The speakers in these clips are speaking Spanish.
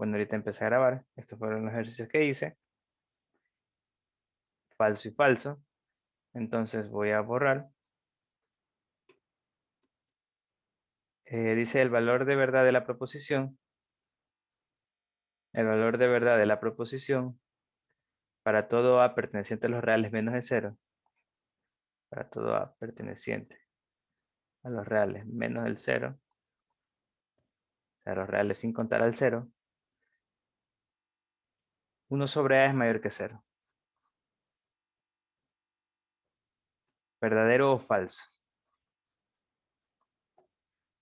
Bueno, ahorita empecé a grabar. Estos fueron los ejercicios que hice. Falso y falso. Entonces voy a borrar. Dice el valor de verdad de la proposición. El valor de verdad de la proposición para todo A perteneciente a los reales menos el cero. Para todo A perteneciente a los reales menos el cero. O sea, los reales sin contar al cero. 1 sobre A es mayor que 0. ¿Verdadero o falso?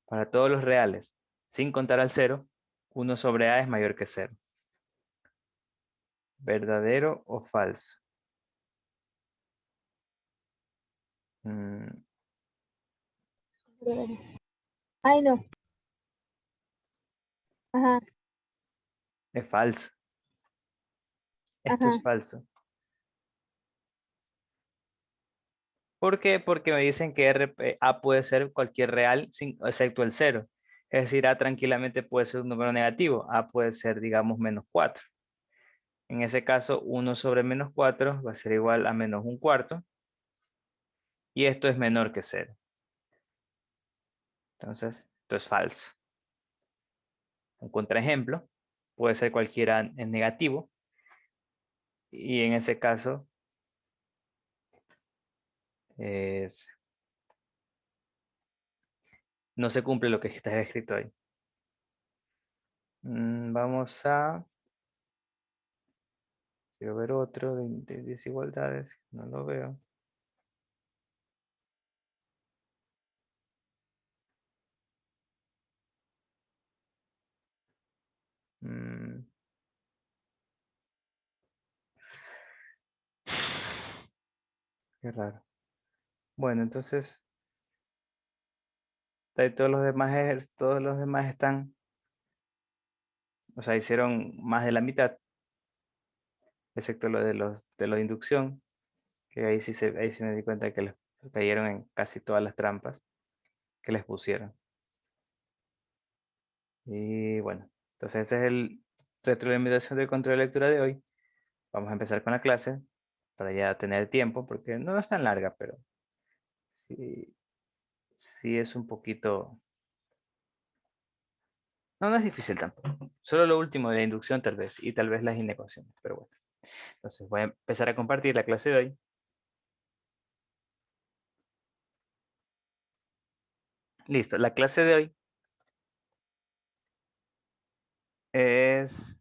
Para todos los reales, sin contar al 0, 1 sobre A es mayor que 0. ¿Verdadero o falso? Mm, Ay, no. Ajá, es falso. Esto ajá. es falso. ¿Por qué? Porque me dicen que A puede ser cualquier real excepto el 0. Es decir, A tranquilamente puede ser un número negativo. A puede ser, digamos, menos 4. En ese caso, 1 sobre menos 4 va a ser igual a menos un cuarto. Y esto es menor que 0. Entonces, esto es falso. Un contraejemplo puede ser cualquiera en negativo. Y en ese caso, no se cumple lo que está escrito ahí. Vamos a... Quiero ver otro de desigualdades. No lo veo. Mm, Qué raro. Bueno, entonces todos los demás están, o sea, hicieron más de la mitad, excepto lo de inducción, que ahí sí me di cuenta que les cayeron en casi todas las trampas que les pusieron. Y bueno, entonces ese es el retroalimentación del control de lectura de hoy. Vamos a empezar con la clase para ya tener tiempo, porque no es tan larga, pero sí, sí es un poquito... No, no es difícil tampoco. Solo lo último de la inducción tal vez, y tal vez las inecuaciones, pero bueno. Entonces voy a empezar a compartir la clase de hoy. Listo, la clase de hoy es,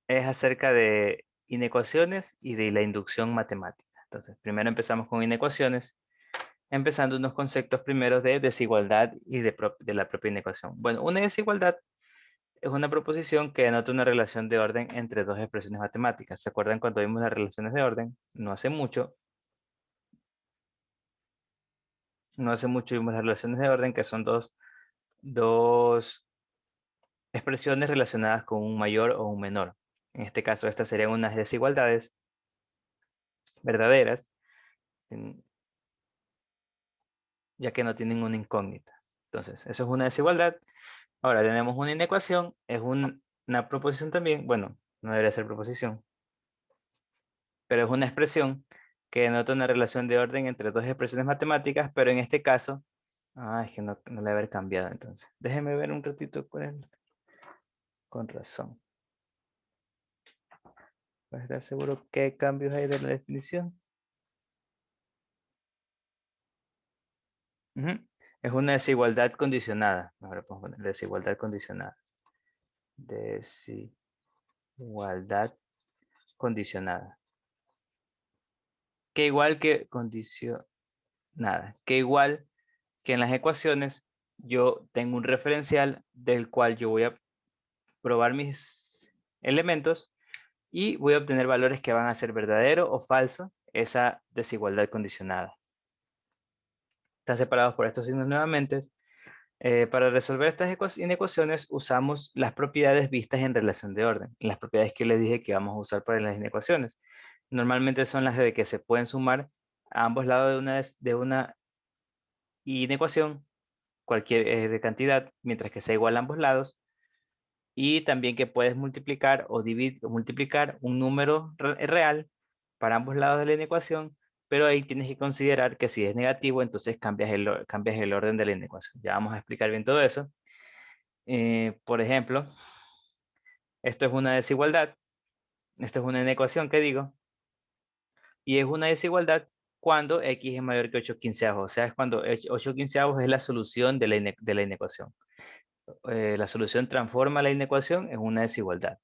es acerca de inecuaciones y de la inducción matemática. Entonces, primero empezamos con inecuaciones, empezando unos conceptos primeros de desigualdad y de la propia inecuación. Bueno, una desigualdad es una proposición que denota una relación de orden entre dos expresiones matemáticas. ¿Se acuerdan cuando vimos las relaciones de orden? No hace mucho. No hace mucho vimos las relaciones de orden, que son dos expresiones relacionadas con un mayor o un menor. En este caso, estas serían unas desigualdades verdaderas, en- ya que no tienen una incógnita. Entonces, eso es una desigualdad. Ahora tenemos una inecuación, es una proposición también. Bueno, no debería ser proposición, pero es una expresión que denota una relación de orden entre dos expresiones matemáticas, pero en este caso, es que no le debe haber cambiado entonces. Déjenme ver un ratito con razón. ¿Para estar seguro qué cambios hay de la definición? Ujú. Es una desigualdad condicionada. Ahora podemos poner desigualdad condicionada. Desigualdad condicionada. Que igual que condicionada. Que igual que en las ecuaciones, yo tengo un referencial del cual yo voy a probar mis elementos y voy a obtener valores que van a ser verdadero o falso esa desigualdad condicionada. Están separados por estos signos nuevamente. Para resolver estas inecuaciones usamos las propiedades vistas en relación de orden, las propiedades que les dije que vamos a usar para las inecuaciones. Normalmente son las de que se pueden sumar a ambos lados de una inecuación cualquier de cantidad, mientras que sea igual a ambos lados. Y también que puedes multiplicar o dividir, multiplicar un número real para ambos lados de la inecuación, pero ahí tienes que considerar que si es negativo, entonces cambias el orden de la inecuación. Ya vamos a explicar bien todo eso. Por ejemplo, esto es una desigualdad, esto es una inecuación que digo, y es una desigualdad cuando x es mayor que 8 quinceavos, o sea, es cuando 8 quinceavos es la solución de la inecuación. La solución transforma la inecuación en una desigualdad.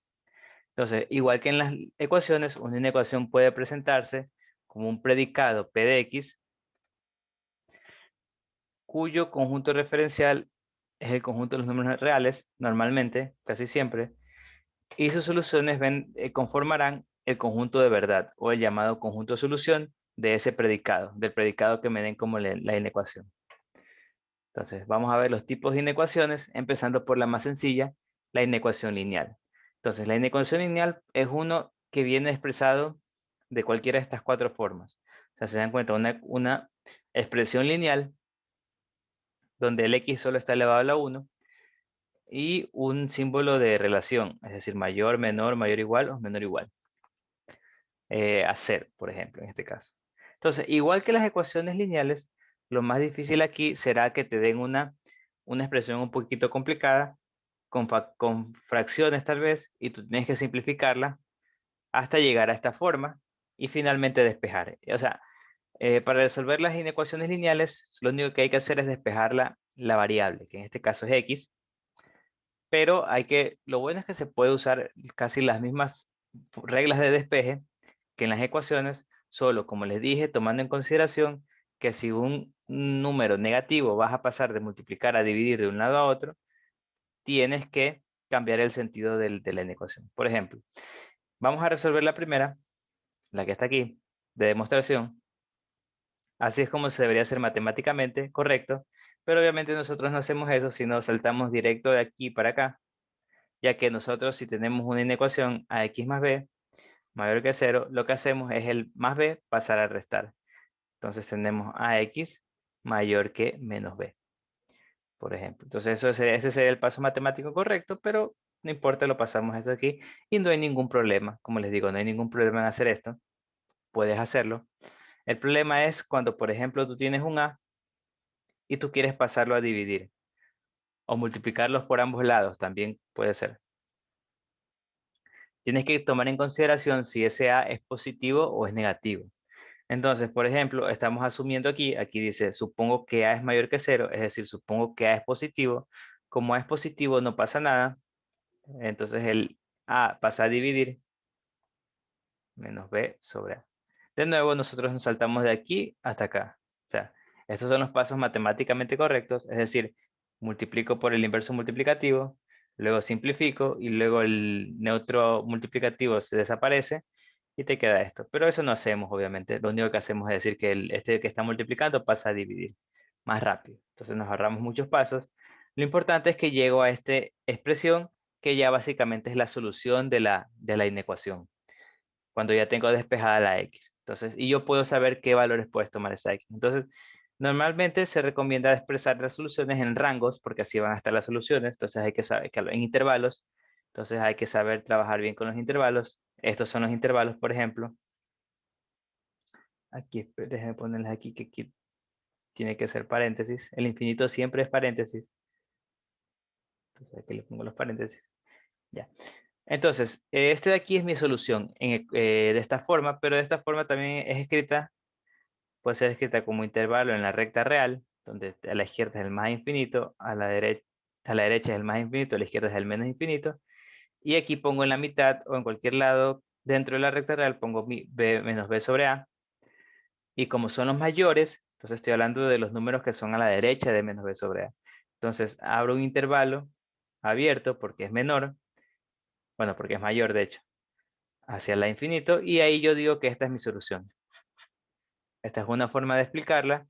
Entonces, igual que en las ecuaciones, una inecuación puede presentarse como un predicado P de X, cuyo conjunto referencial es el conjunto de los números reales, normalmente, casi siempre, y sus soluciones conformarán el conjunto de verdad, o el llamado conjunto de solución de ese predicado, del predicado que me den como la inecuación. Entonces, vamos a ver los tipos de inecuaciones, empezando por la más sencilla, la inecuación lineal. Entonces, la inecuación lineal es uno que viene expresado de cualquiera de estas cuatro formas. O sea, se dan cuenta, una expresión lineal donde el x solo está elevado a la 1 y un símbolo de relación, es decir, mayor, menor igual o menor igual. A 0, por ejemplo, en este caso. Entonces, igual que las ecuaciones lineales, lo más difícil aquí será que te den una expresión un poquito complicada, con fracciones tal vez, y tú tienes que simplificarla hasta llegar a esta forma y finalmente despejar. O sea, para resolver las inecuaciones lineales, lo único que hay que hacer es despejar la variable, que en este caso es x, pero lo bueno es que se puede usar casi las mismas reglas de despeje que en las ecuaciones, solo como les dije, tomando en consideración que si un número negativo vas a pasar de multiplicar a dividir de un lado a otro, tienes que cambiar el sentido de la ecuación. Por ejemplo, vamos a resolver la primera, la que está aquí, de demostración. Así es como se debería hacer matemáticamente, correcto, pero obviamente nosotros no hacemos eso, sino saltamos directo de aquí para acá, ya que nosotros si tenemos una inecuación a x más b mayor que 0, lo que hacemos es el más b pasar a restar. Entonces tenemos ax mayor que menos b, por ejemplo. Entonces ese sería el paso matemático correcto, pero no importa, lo pasamos esto aquí y no hay ningún problema. Como les digo, no hay ningún problema en hacer esto. Puedes hacerlo. El problema es cuando, por ejemplo, tú tienes un a y tú quieres pasarlo a dividir o multiplicarlos por ambos lados, también puede ser. Tienes que tomar en consideración si ese a es positivo o es negativo. Entonces, por ejemplo, estamos asumiendo aquí dice, supongo que a es mayor que 0, es decir, supongo que a es positivo. Como a es positivo no pasa nada, entonces el a pasa a dividir menos b sobre a. De nuevo, nosotros nos saltamos de aquí hasta acá. O sea, estos son los pasos matemáticamente correctos, es decir, multiplico por el inverso multiplicativo, luego simplifico y luego el neutro multiplicativo se desaparece y te queda esto. Pero eso no hacemos, obviamente. Lo único que hacemos es decir que este que está multiplicando pasa a dividir más rápido. Entonces nos ahorramos muchos pasos. Lo importante es que llego a esta expresión que ya básicamente es la solución de la inecuación, cuando ya tengo despejada la x. Entonces, y yo puedo saber qué valores puedes tomar esa x. Entonces, normalmente se recomienda expresar las soluciones en rangos, porque así van a estar las soluciones. Entonces, hay que saber que en intervalos. Entonces, hay que saber trabajar bien con los intervalos. Estos son los intervalos, por ejemplo. Aquí, déjenme ponerles aquí que aquí tiene que ser paréntesis. El infinito siempre es paréntesis. Entonces, aquí le pongo los paréntesis. Ya. Entonces, este de aquí es mi solución de esta forma, pero de esta forma también es escrita, puede ser escrita como intervalo en la recta real, donde a la izquierda es el más infinito, a la derecha es el más infinito, a la izquierda es el menos infinito, y aquí pongo en la mitad o en cualquier lado dentro de la recta real pongo mi b menos b sobre a, y como son los mayores, entonces estoy hablando de los números que son a la derecha de menos b sobre a. Entonces abro un intervalo abierto porque es menor, bueno, porque es mayor de hecho, hacia la infinito, y ahí yo digo que esta es mi solución. Esta es una forma de explicarla,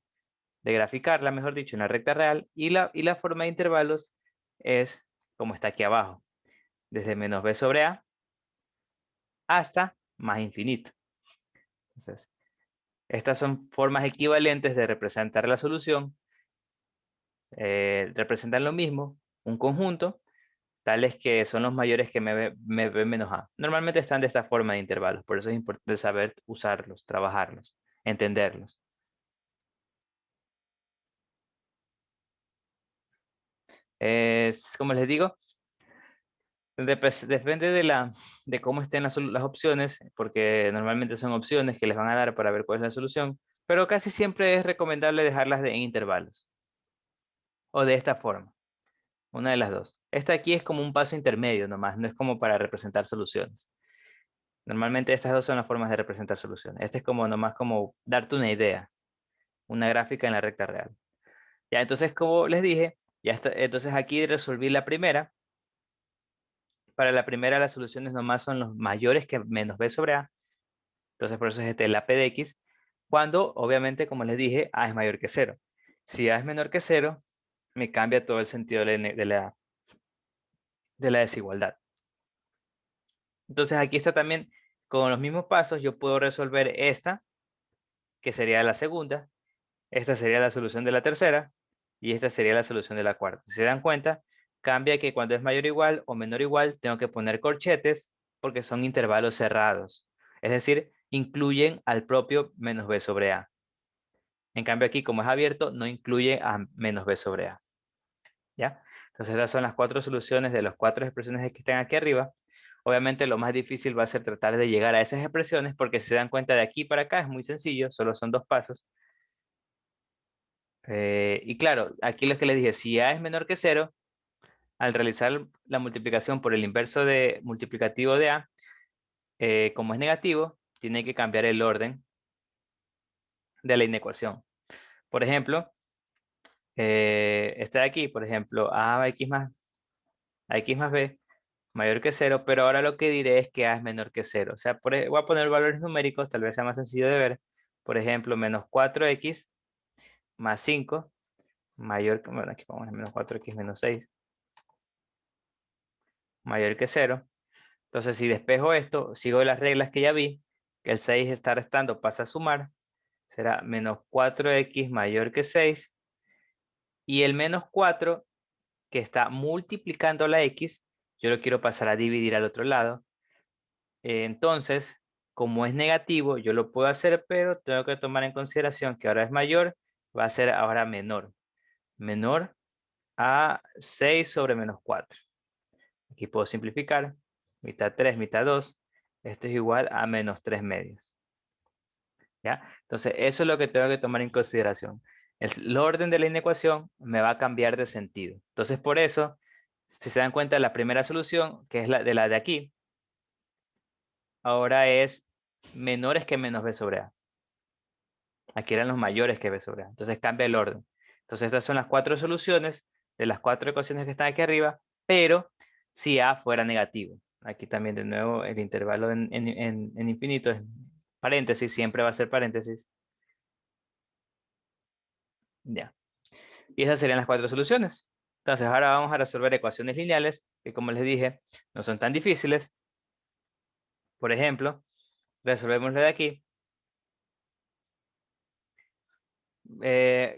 de graficarla, mejor dicho, en la recta real, y la forma de intervalos es como está aquí abajo, desde menos b sobre a hasta más infinito. Entonces, estas son formas equivalentes de representar la solución. representan lo mismo, un conjunto, tales que son los mayores que b menos a. Normalmente están de esta forma de intervalos, por eso es importante saber usarlos, trabajarlos, entenderlos. Como les digo, depende de cómo estén las opciones, porque normalmente son opciones que les van a dar para ver cuál es la solución, pero casi siempre es recomendable dejarlas en intervalos, o de esta forma, una de las dos. Esta aquí es como un paso intermedio nomás, no es como para representar soluciones. Normalmente estas dos son las formas de representar soluciones. Este es como nomás como darte una idea, una gráfica en la recta real. Ya, entonces como les dije, ya está, entonces aquí resolví la primera. Para la primera las soluciones nomás son los mayores que menos b sobre a. Entonces por eso es la p de x. Cuando obviamente, como les dije, a es mayor que 0. Si a es menor que 0, me cambia todo el sentido de la desigualdad. Entonces aquí está también, con los mismos pasos, yo puedo resolver esta, que sería la segunda. Esta sería la solución de la tercera y esta sería la solución de la cuarta. Si se dan cuenta, cambia que cuando es mayor o igual o menor o igual, tengo que poner corchetes porque son intervalos cerrados. Es decir, incluyen al propio menos b sobre a. En cambio aquí, como es abierto, no incluye a menos b sobre a. ¿Ya? Entonces estas son las cuatro soluciones de las cuatro expresiones que están aquí arriba. Obviamente lo más difícil va a ser tratar de llegar a esas expresiones porque si se dan cuenta de aquí para acá es muy sencillo, solo son dos pasos. Y claro, aquí lo que les dije, si a es menor que 0, al realizar la multiplicación por el inverso de multiplicativo de a, como es negativo, tiene que cambiar el orden de la inecuación. Por ejemplo, esta de aquí, por ejemplo, a x más b mayor que 0, pero ahora lo que diré es que a es menor que 0. O sea, voy a poner valores numéricos, tal vez sea más sencillo de ver. Por ejemplo, menos 4x más 5 mayor que, bueno, aquí vamos a menos 4x menos 6 mayor que 0. Entonces, si despejo esto, sigo las reglas que ya vi, que el 6 está restando, pasa a sumar, será menos 4x mayor que 6, y el menos 4, que está multiplicando la x, yo lo quiero pasar a dividir al otro lado. Entonces, como es negativo, yo lo puedo hacer, pero tengo que tomar en consideración que ahora es mayor, va a ser ahora menor. Menor a 6 sobre menos 4. Aquí puedo simplificar. Mitad 3, mitad 2. Esto es igual a menos 3 medios. ¿Ya? Entonces, eso es lo que tengo que tomar en consideración. El orden de la inecuación me va a cambiar de sentido. Entonces, por eso, si se dan cuenta, la primera solución, que es la de aquí, ahora es menores que menos b sobre a. Aquí eran los mayores que b sobre a. Entonces, cambia el orden. Entonces, estas son las cuatro soluciones de las cuatro ecuaciones que están aquí arriba, pero si a fuera negativo. Aquí también de nuevo el intervalo en infinito es paréntesis, siempre va a ser paréntesis. Ya. Y esas serían las cuatro soluciones. Entonces ahora vamos a resolver ecuaciones lineales, que como les dije, no son tan difíciles. Por ejemplo, resolvemos la de aquí.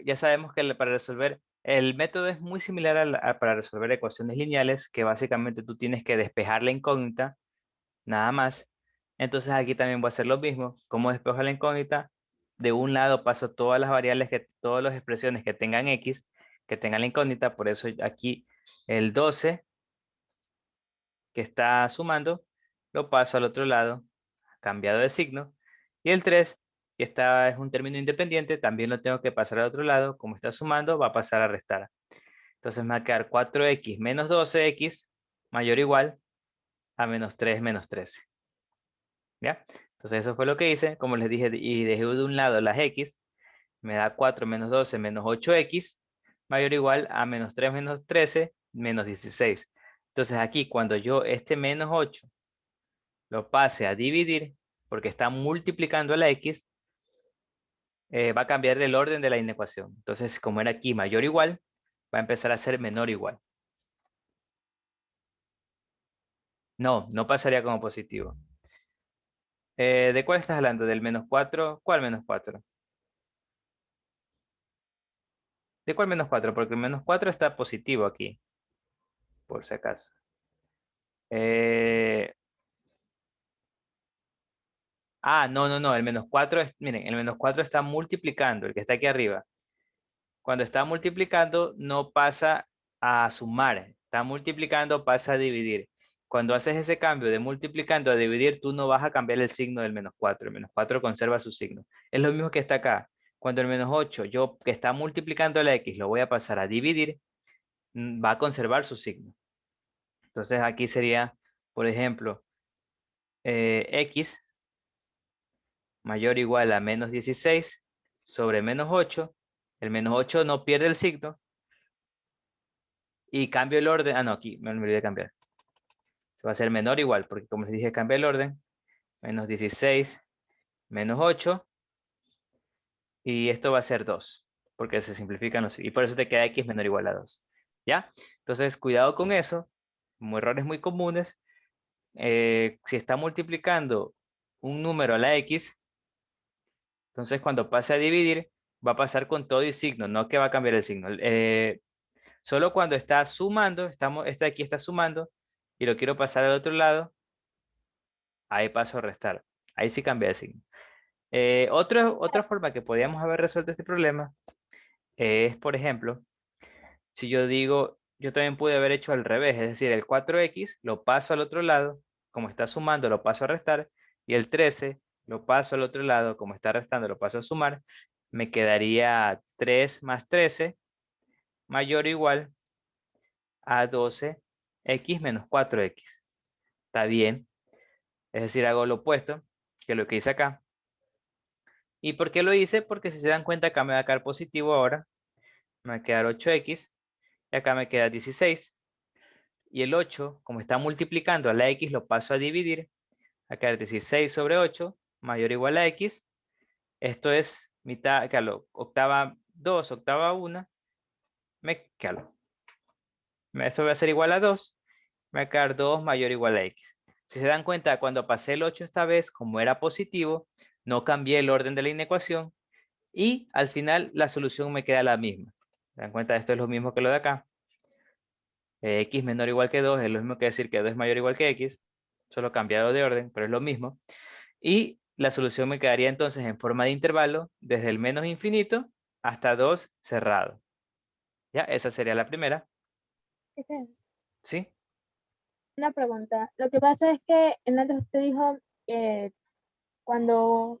Ya sabemos que para resolver, el método es muy similar para resolver ecuaciones lineales, que básicamente tú tienes que despejar la incógnita, nada más. Entonces aquí también voy a hacer lo mismo. ¿Cómo despejo la incógnita? De un lado paso todas las variables, todas las expresiones que tengan x, que tengan la incógnita, por eso aquí el 12 que está sumando, lo paso al otro lado, cambiado de signo, y el 3 que es un término independiente, también lo tengo que pasar al otro lado, como está sumando, va a pasar a restar. Entonces me va a quedar 4x menos 12x mayor o igual a menos 3 menos 13. ¿Ya? Entonces eso fue lo que hice, como les dije, y dejé de un lado las x, me da 4 menos 12 menos 8x, mayor o igual a menos 3 menos 13 menos 16. Entonces aquí cuando yo este menos 8 lo pase a dividir, porque está multiplicando a la x, va a cambiar el orden de la inecuación. Entonces como era aquí mayor o igual, va a empezar a ser menor o igual. No, no pasaría como positivo. ¿De cuál estás hablando? ¿Del menos 4? ¿Cuál menos 4? ¿De cuál menos 4? Porque el menos 4 está positivo aquí, por si acaso. No, el menos 4 es, miren, el menos 4 está multiplicando, el que está aquí arriba. Cuando está multiplicando, no pasa a sumar, está multiplicando, pasa a dividir. Cuando haces ese cambio de multiplicando a dividir, tú no vas a cambiar el signo del menos 4. El menos 4 conserva su signo. Es lo mismo que está acá. Cuando el menos 8, yo que está multiplicando la x, lo voy a pasar a dividir, va a conservar su signo. Entonces aquí sería, por ejemplo, x mayor o igual a menos 16 sobre menos 8. El menos 8 no pierde el signo. Y cambio el orden. No, aquí me olvidé de cambiar. Se va a hacer menor o igual, porque como les dije, cambia el orden. Menos 16, menos 8. Y esto va a ser 2, porque se simplifican los... Y por eso te queda x menor o igual a 2. ¿Ya? Entonces, cuidado con eso. Como errores muy comunes. Si está multiplicando un número a la x, entonces cuando pase a dividir, va a pasar con todo y signo, no que va a cambiar el signo. Solo cuando está sumando, este de aquí está sumando, y lo quiero pasar al otro lado, ahí paso a restar. Ahí sí cambia el signo. Otra forma que podíamos haber resuelto este problema es, por ejemplo, si yo digo, yo también pude haber hecho al revés, es decir, el 4x lo paso al otro lado, como está sumando lo paso a restar, y el 13 lo paso al otro lado, como está restando lo paso a sumar, me quedaría 3 más 13 mayor o igual a 12x menos 4x. Está bien, es decir, hago lo opuesto que lo que hice acá. ¿Y por qué lo hice? Porque si se dan cuenta acá me va a quedar positivo ahora, me va a quedar 8x, y acá me queda 16. Y el 8, como está multiplicando a la x, lo paso a dividir. Va a quedar 16 sobre 8, mayor o igual a x. Esto es mitad, claro, octava 2, octava 1. Claro, esto va a ser igual a 2. Me va a quedar 2 mayor o igual a x. Si se dan cuenta, cuando pasé el 8 esta vez, como era positivo, no cambié el orden de la inecuación. Y al final la solución me queda la misma. ¿Se dan cuenta? Esto es lo mismo que lo de acá. X menor o igual que 2 es lo mismo que decir que 2 es mayor o igual que x, solo cambiado de orden, pero es lo mismo. Y la solución me quedaría entonces en forma de intervalo desde el menos infinito hasta 2 cerrado. ¿Ya? Esa sería la primera. Esa ¿Sí? una pregunta. Lo que pasa es que en antes usted dijo que cuando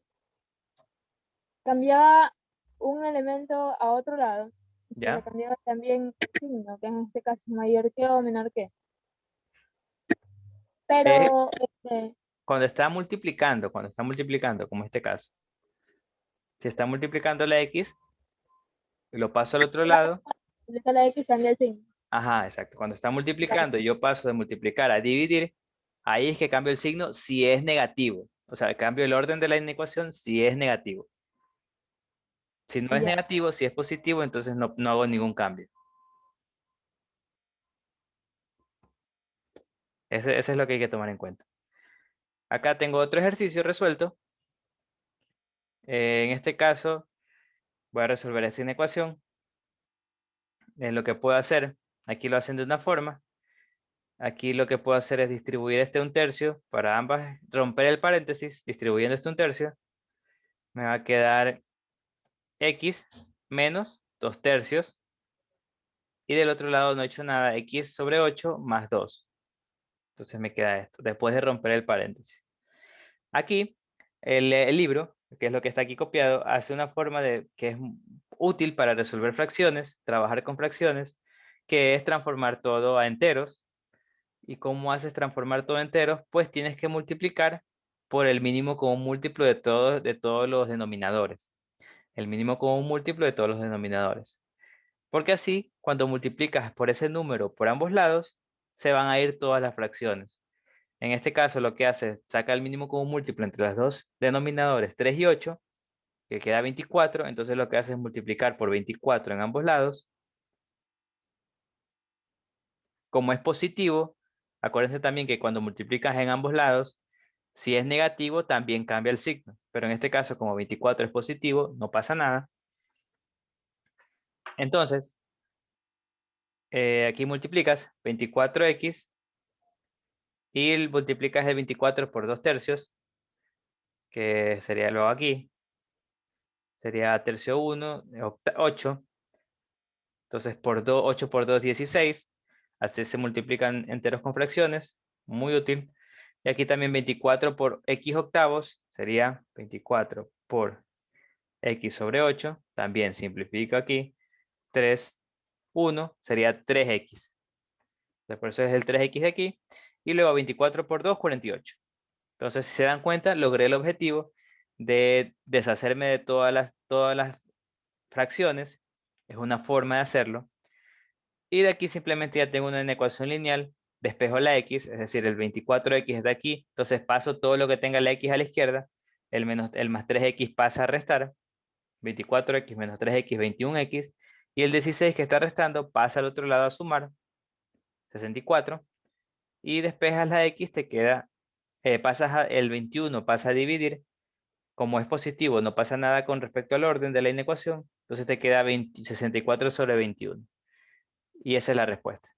cambiaba un elemento a otro lado, se le ¿Ya? cambiaba también el signo, que en este caso es mayor que o menor que. Eh, Pero, cuando está multiplicando, como este caso. Si está multiplicando la x, y lo paso al otro lado. esta la X cambia el signo. Ajá, exacto. Cuando está multiplicando y yo paso de multiplicar a dividir, ahí es que cambio el signo si es negativo. O sea, cambio el orden de la inecuación si es negativo. Si no es Ya, negativo, si es positivo, entonces no hago ningún cambio. Ese es lo que hay que tomar en cuenta. Acá tengo otro ejercicio resuelto. En este caso, voy a resolver esta inecuación. Lo que puedo hacer, aquí lo hacen de una forma. Aquí lo que puedo hacer es distribuir este un tercio para ambas, romper el paréntesis, distribuyendo este un tercio. Me va a quedar x menos 2 tercios. Y del otro lado no he hecho nada, x sobre 8 más 2. Entonces me queda esto, después de romper el paréntesis. Aquí, el libro, que es lo que está aquí copiado, hace una forma que es útil para resolver fracciones, trabajar con fracciones, que es transformar todo a enteros. ¿Y cómo haces transformar todo a enteros? Pues tienes que multiplicar por el mínimo común múltiplo de todos los denominadores. El mínimo común múltiplo de todos los denominadores. Porque así, cuando multiplicas por ese número por ambos lados, se van a ir todas las fracciones. En este caso, lo que hace es saca el mínimo común múltiplo entre los dos denominadores, 3 y 8, que queda 24. Entonces lo que hace es multiplicar por 24 en ambos lados. Como es positivo, acuérdense también que cuando multiplicas en ambos lados, si es negativo, también cambia el signo. Pero en este caso, como 24 es positivo, no pasa nada. Entonces, aquí multiplicas 24x y multiplicas el 24 por 2 tercios, que sería luego aquí. Sería tercio 1, 8. Entonces, 8 por 2, 16. Así se multiplican enteros con fracciones. Muy útil. Y aquí también 24 por x octavos. Sería 24 por x sobre 8. También simplifico aquí. 3, 1. Sería 3x. Por eso es el 3x de aquí. Y luego 24 por 2, 48. Entonces, si se dan cuenta, logré el objetivo de deshacerme de todas las fracciones. Es una forma de hacerlo. Y de aquí simplemente ya tengo una ecuación lineal. Despejo la x, es decir, el 24x de aquí. Entonces paso todo lo que tenga la x a la izquierda. El más 3x pasa a restar. 24x menos 3x, 21x. Y el 16 que está restando pasa al otro lado a sumar. 64. Y despejas la x, te queda, el 21 pasa a dividir. Como es positivo, no pasa nada con respecto al orden de la inecuación. Entonces te queda 64 sobre 21. Y esa es la respuesta.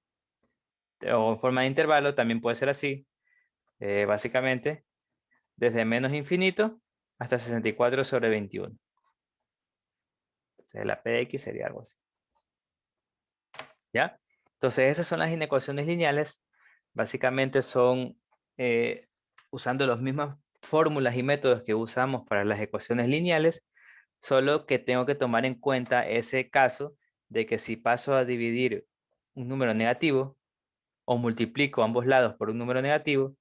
O en forma de intervalo también puede ser así. Básicamente, desde menos infinito hasta 64 sobre 21. Entonces la P de X sería algo así. ¿Ya? Entonces esas son las inecuaciones lineales. Básicamente son usando las mismas fórmulas y métodos que usamos para las ecuaciones lineales, solo que tengo que tomar en cuenta ese caso de que si paso a dividir un número negativo o multiplico ambos lados por un número negativo,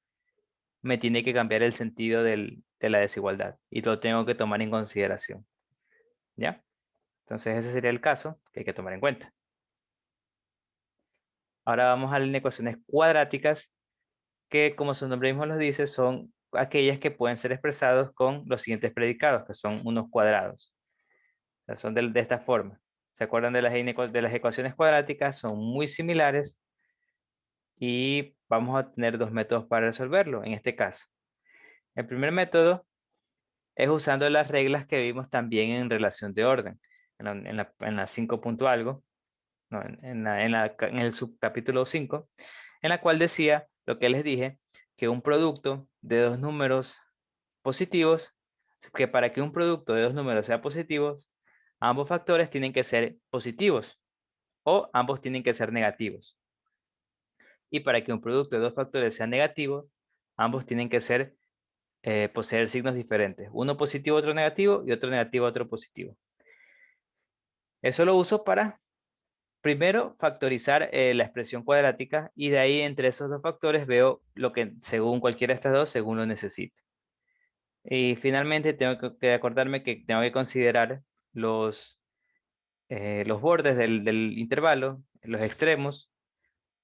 me tiene que cambiar el sentido de la desigualdad y lo tengo que tomar en consideración. ¿Ya? Entonces ese sería el caso que hay que tomar en cuenta. Ahora vamos a las ecuaciones cuadráticas, que como su nombre mismo los dice, son aquellas que pueden ser expresados con los siguientes predicados, que son unos cuadrados. O sea, son de esta forma. ¿Se acuerdan de las ecuaciones cuadráticas? Son muy similares y vamos a tener dos métodos para resolverlo en este caso. El primer método es usando las reglas que vimos también en relación de orden, en la 5 punto algo, no, en el subcapítulo 5, en la cual decía lo que les dije, que un producto de dos números positivos, que para que un producto de dos números sea positivo, ambos factores tienen que ser positivos o ambos tienen que ser negativos. Y para que un producto de dos factores sea negativo, ambos tienen que poseer signos diferentes. Uno positivo, otro negativo, y otro negativo, otro positivo. Eso lo uso para, primero, factorizar la expresión cuadrática y de ahí entre esos dos factores veo lo que según cualquiera de estas dos, según lo necesite. Y finalmente tengo que acordarme que tengo que considerar los bordes del intervalo, los extremos,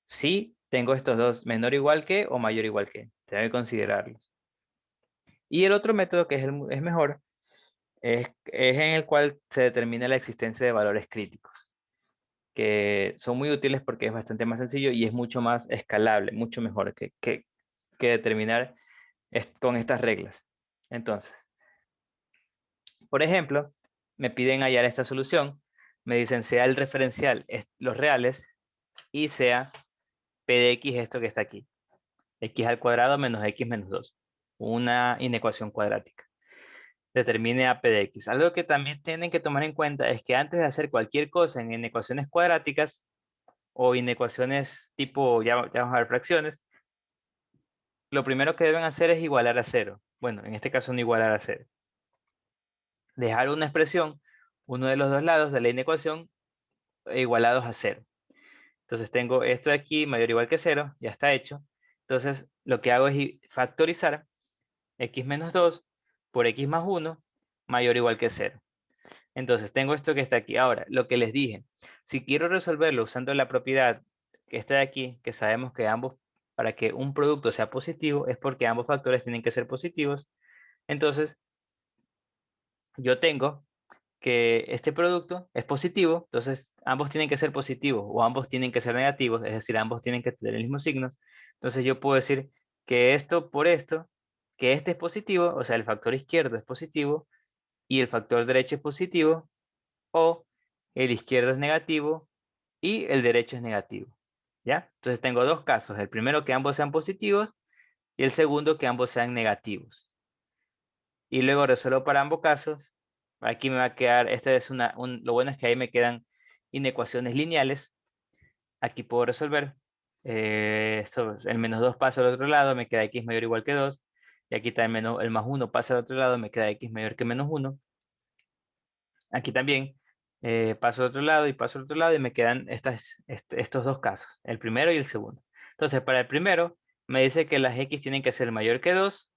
si tengo estos dos, menor o igual que o mayor o igual que. Tengo que considerarlos. Y el otro método que es mejor es en el cual se determina la existencia de valores críticos, que son muy útiles porque es bastante más sencillo y es mucho más escalable, mucho mejor que determinar con estas reglas. Entonces, por ejemplo, me piden hallar esta solución, me dicen sea el referencial los reales y sea P de X esto que está aquí, X al cuadrado menos X menos 2, una inecuación cuadrática. Determine a P de X. Algo que también tienen que tomar en cuenta es que antes de hacer cualquier cosa en inecuaciones cuadráticas o inecuaciones tipo, ya vamos a ver fracciones, lo primero que deben hacer es igualar a cero. Bueno, en este caso no igualar a cero. Dejar una expresión, uno de los dos lados de la inecuación igualados a cero. Entonces tengo esto de aquí mayor o igual que cero, ya está hecho. Entonces lo que hago es factorizar x menos 2 por x más 1 mayor o igual que 0. Entonces tengo esto que está aquí. Ahora, lo que les dije, si quiero resolverlo usando la propiedad que está de aquí, que sabemos que para que un producto sea positivo, es porque ambos factores tienen que ser positivos. Entonces, yo tengo que este producto es positivo, entonces ambos tienen que ser positivos o ambos tienen que ser negativos, es decir, ambos tienen que tener el mismo signo. Entonces yo puedo decir que esto por esto, que este es positivo, o sea, el factor izquierdo es positivo y el factor derecho es positivo, o el izquierdo es negativo y el derecho es negativo. ¿Ya? Entonces tengo dos casos. El primero que ambos sean positivos y el segundo que ambos sean negativos. Y luego resuelvo para ambos casos. Aquí me va a quedar, lo bueno es que ahí me quedan inecuaciones lineales. Aquí puedo resolver. El menos 2 pasa al otro lado, me queda x mayor o igual que 2. Y aquí también el más 1 pasa al otro lado, me queda x mayor que menos 1. Aquí también paso al otro lado y paso al otro lado y me quedan estos dos casos, el primero y el segundo. Entonces, para el primero, me dice que las x tienen que ser mayor que 2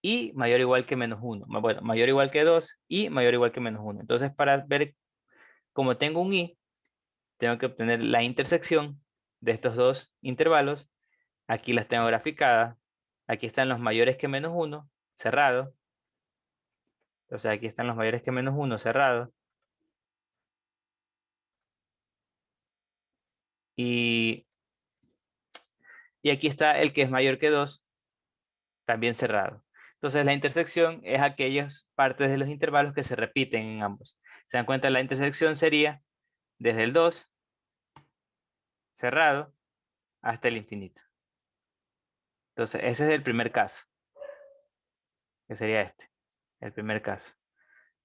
y mayor o igual que menos 1. Bueno, mayor o igual que 2 y mayor o igual que menos 1. Entonces, para ver, como tengo un y, tengo que obtener la intersección de estos dos intervalos. Aquí las tengo graficadas. Aquí están los mayores que menos 1, cerrado. O sea, aquí están los mayores que menos 1, cerrado. Y aquí está el que es mayor que 2, también cerrado. Entonces la intersección es aquellas partes de los intervalos que se repiten en ambos. ¿Se dan cuenta? La intersección sería desde el 2, cerrado, hasta el infinito. Entonces ese es el primer caso, que sería este. El primer caso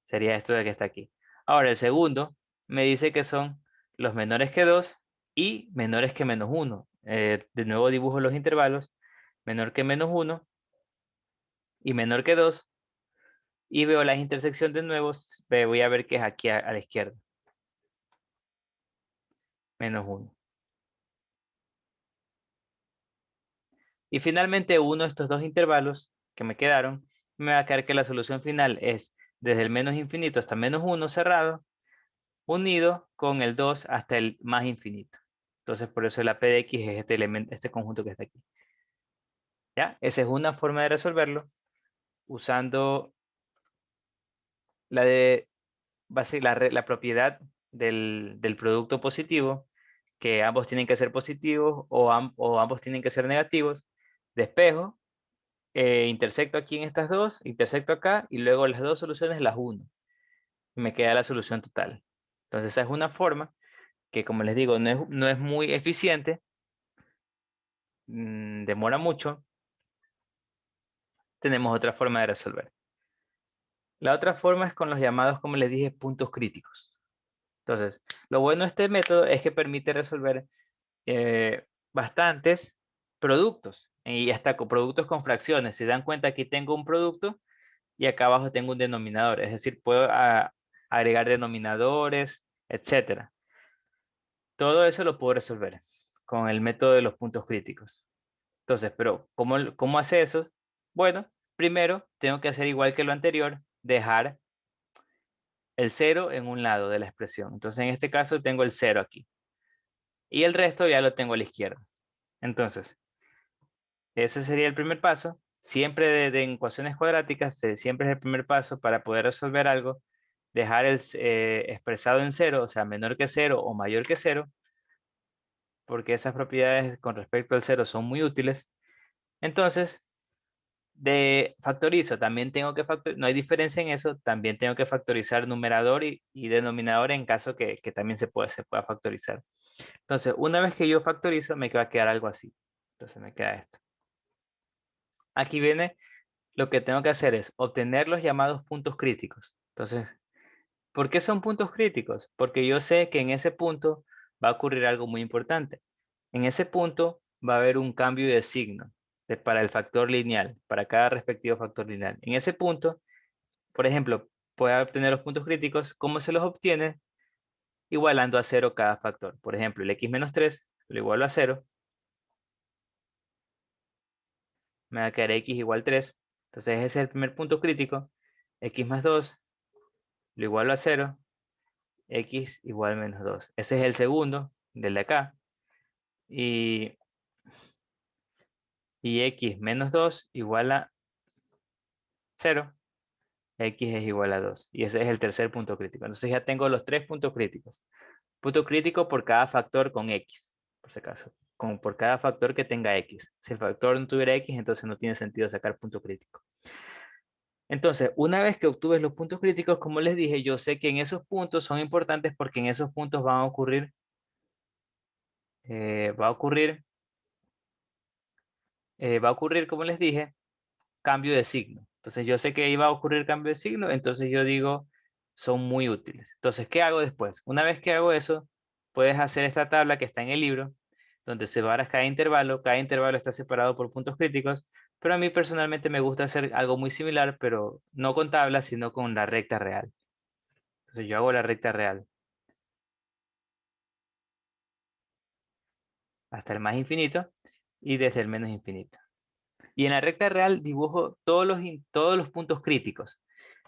sería esto de que está aquí. Ahora el segundo me dice que son los menores que 2 y menores que menos 1. De nuevo dibujo los intervalos. Menor que menos 1 y menor que 2. Y veo la intersección de nuevo, voy a ver que es aquí a la izquierda. Menos 1. Y finalmente uno de estos dos intervalos que me quedaron, me va a quedar que la solución final es desde el menos infinito hasta menos 1 cerrado, unido con el 2 hasta el más infinito. Entonces por eso la P de X es este elemento, este conjunto que está aquí. ¿Ya? Esa es una forma de resolverlo usando la de la propiedad del producto positivo, que ambos tienen que ser positivos o ambos tienen que ser negativos. Despejo, intersecto aquí en estas dos, intersecto acá y luego las dos soluciones las uno. Y me queda la solución total. Entonces esa es una forma que, como les digo, no es muy eficiente, demora mucho. Tenemos otra forma de resolver. La otra forma es con los llamados, como les dije, puntos críticos. Entonces, lo bueno de este método es que permite resolver bastantes productos y hasta con productos con fracciones. Si dan cuenta, aquí tengo un producto y acá abajo tengo un denominador. Es decir, puedo agregar denominadores, etcétera. Todo eso lo puedo resolver con el método de los puntos críticos. Entonces, pero ¿cómo hace eso? Bueno, primero tengo que hacer igual que lo anterior, dejar el 0 en un lado de la expresión. Entonces, en este caso tengo el 0 aquí. Y el resto ya lo tengo a la izquierda. Entonces, ese sería el primer paso. Siempre de ecuaciones cuadráticas, siempre es el primer paso para poder resolver algo. Dejar expresado en 0, o sea, menor que 0 o mayor que 0, porque esas propiedades con respecto al 0 son muy útiles. Entonces, de factorizo, también tengo que factorizar, no hay diferencia en eso, también tengo que factorizar numerador y denominador en caso que también se pueda factorizar. Entonces, una vez que yo factorizo, me va a quedar algo así. Entonces me queda esto. Aquí viene lo que tengo que hacer es obtener los llamados puntos críticos. Entonces, ¿por qué son puntos críticos? Porque yo sé que en ese punto va a ocurrir algo muy importante. En ese punto va a haber un cambio de signo para el factor lineal, para cada respectivo factor lineal. En ese punto, por ejemplo, puedo obtener los puntos críticos. ¿Cómo se los obtiene? Igualando a 0 cada factor. Por ejemplo, el x menos 3 lo igualo a 0. Me va a quedar x igual 3. Entonces ese es el primer punto crítico. X más 2 lo igualo a 0. X igual menos 2. Ese es el segundo del de acá. Y x menos 2 igual a 0. X es igual a 2. Y ese es el tercer punto crítico. Entonces ya tengo los tres puntos críticos. Punto crítico por cada factor con x, por si acaso. Por cada factor que tenga x. Si el factor no tuviera x, entonces no tiene sentido sacar punto crítico. Entonces, una vez que obtuves los puntos críticos, como les dije, yo sé que en esos puntos son importantes porque en esos puntos van a ocurrir, va a ocurrir, como les dije, cambio de signo. Entonces, yo sé que iba a ocurrir cambio de signo, entonces yo digo, son muy útiles. Entonces, ¿qué hago después? Una vez que hago eso, puedes hacer esta tabla que está en el libro, donde separas cada intervalo está separado por puntos críticos, pero a mí personalmente me gusta hacer algo muy similar, pero no con tablas, sino con la recta real. Entonces yo hago la recta real hasta el más infinito y desde el menos infinito. Y en la recta real dibujo todos los puntos críticos.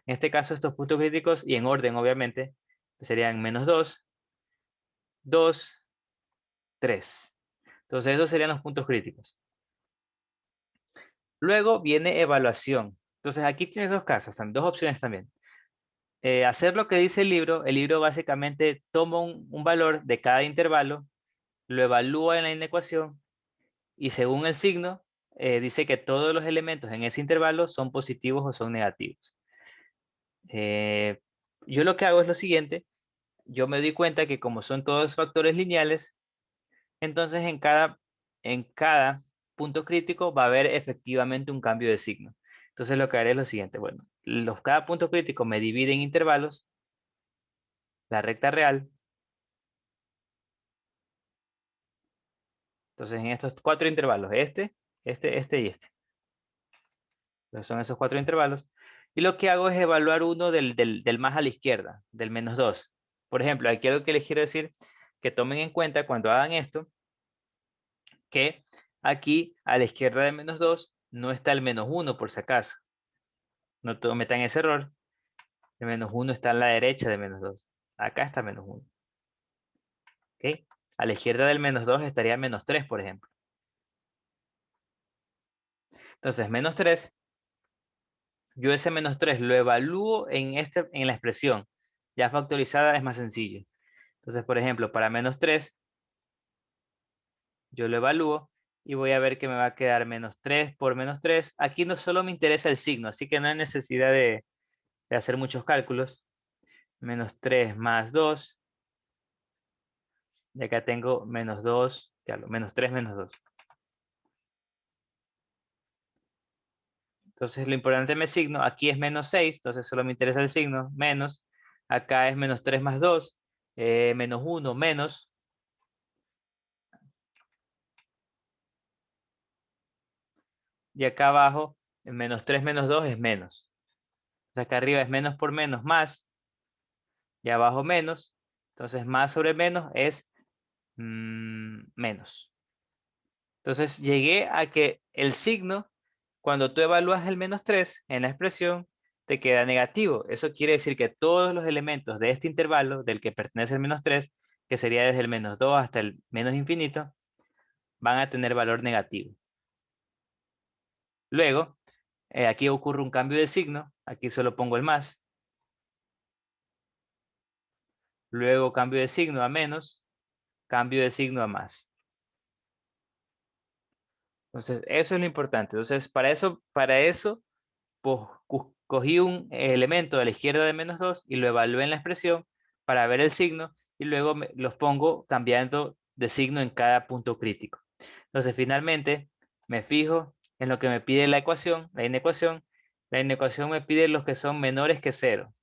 En este caso estos puntos críticos, y en orden obviamente, serían -2, 2, 3. Entonces esos serían los puntos críticos. Luego viene evaluación. Entonces aquí tienes dos casos, dos opciones también. Hacer lo que dice el libro básicamente toma un valor de cada intervalo, lo evalúa en la inecuación y según el signo, dice que todos los elementos en ese intervalo son positivos o son negativos. Yo lo que hago es lo siguiente, yo me doy cuenta que como son todos factores lineales, entonces en cada punto crítico va a haber efectivamente un cambio de signo. Entonces lo que haré es lo siguiente, bueno, cada punto crítico me divide en intervalos, la recta real. Entonces en estos 4 intervalos, este y este. Entonces son esos 4 intervalos. Y lo que hago es evaluar uno del más a la izquierda, del -2. Por ejemplo, aquí algo que les quiero decir, que tomen en cuenta cuando hagan esto, que aquí a la izquierda de -2 no está el -1 por si acaso. No cometan ese error. El -1 está a la derecha de -2. Acá está -1. ¿Ok? A la izquierda del -2 estaría -3, por ejemplo. Entonces, -3, yo ese -3 lo evalúo en la expresión. Ya factorizada es más sencillo. Entonces, por ejemplo, para -3, yo lo evalúo y voy a ver que me va a quedar -3 por -3. Aquí no solo me interesa el signo, así que no hay necesidad de hacer muchos cálculos. -3 más 2. Y acá tengo -2, ya -3 menos 2. Entonces, lo importante es mi signo. Aquí es -6, entonces solo me interesa el signo. Menos. Acá es -3 más 2. -1 menos. Y acá abajo, -3 menos 2 es menos. Acá arriba es menos por menos más. Y abajo menos. Entonces más sobre menos es menos. Entonces llegué a que el signo, cuando tú evalúas el -3 en la expresión, te queda negativo. Eso quiere decir que todos los elementos de este intervalo, del que pertenece el -3, que sería desde el -2 hasta el menos infinito, van a tener valor negativo. Luego, aquí ocurre un cambio de signo. Aquí solo pongo el más. Luego cambio de signo a menos. Cambio de signo a más. Entonces, eso es lo importante. Entonces, para eso pues, cogí un elemento de la izquierda de -2 y lo evalué en la expresión para ver el signo y luego los pongo cambiando de signo en cada punto crítico. Entonces, finalmente, me fijo en lo que me pide la ecuación, la inecuación. La inecuación me pide los que son menores que 0.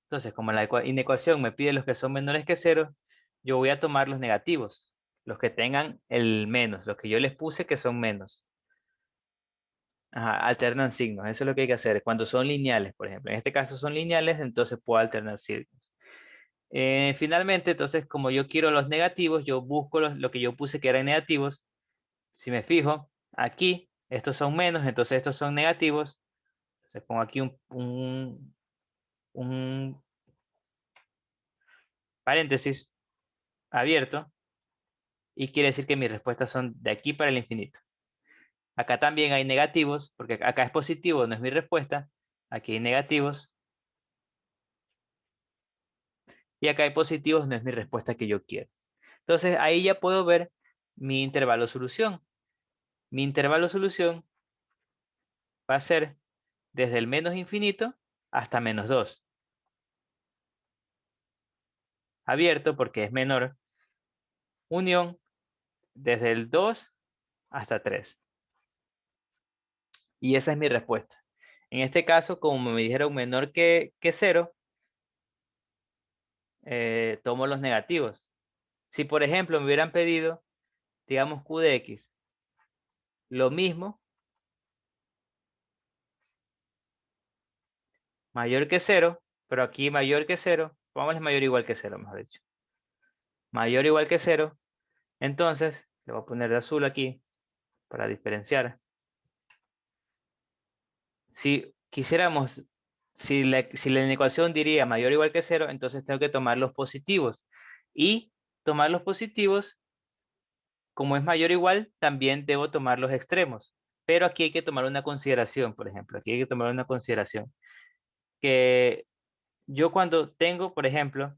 Entonces, como la inecuación me pide los que son menores que 0, yo voy a tomar los negativos, los que tengan el menos, los que yo les puse que son menos. Ajá, alternan signos, eso es lo que hay que hacer. Cuando son lineales, por ejemplo. En este caso son lineales, entonces puedo alternar signos. Finalmente, entonces, como yo quiero los negativos, yo busco lo que yo puse que eran negativos. Si me fijo, aquí, estos son menos, entonces estos son negativos. Entonces pongo aquí un paréntesis abierto y quiere decir que mis respuestas son de aquí para el infinito. Acá también hay negativos, porque acá es positivo, no es mi respuesta. Aquí hay negativos. Y acá hay positivos, no es mi respuesta que yo quiero. Entonces ahí ya puedo ver mi intervalo solución. Mi intervalo solución va a ser desde el menos infinito hasta menos 2. Abierto porque es menor. Unión desde el 2 hasta 3. Y esa es mi respuesta. En este caso, como me dijeron menor que 0, tomo los negativos. Si, por ejemplo, me hubieran pedido, digamos, Q de X, lo mismo, mayor que 0, pero aquí mayor que 0, pongámosle mayor o igual que 0, mejor dicho. Mayor o igual que 0, entonces, le voy a poner de azul aquí, para diferenciar. Si quisiéramos, si la ecuación diría mayor o igual que 0, entonces tengo que tomar los positivos. Y tomar los positivos, como es mayor o igual, también debo tomar los extremos. Pero aquí hay que tomar una consideración, por ejemplo. Aquí hay que tomar una consideración. Que yo cuando tengo, por ejemplo,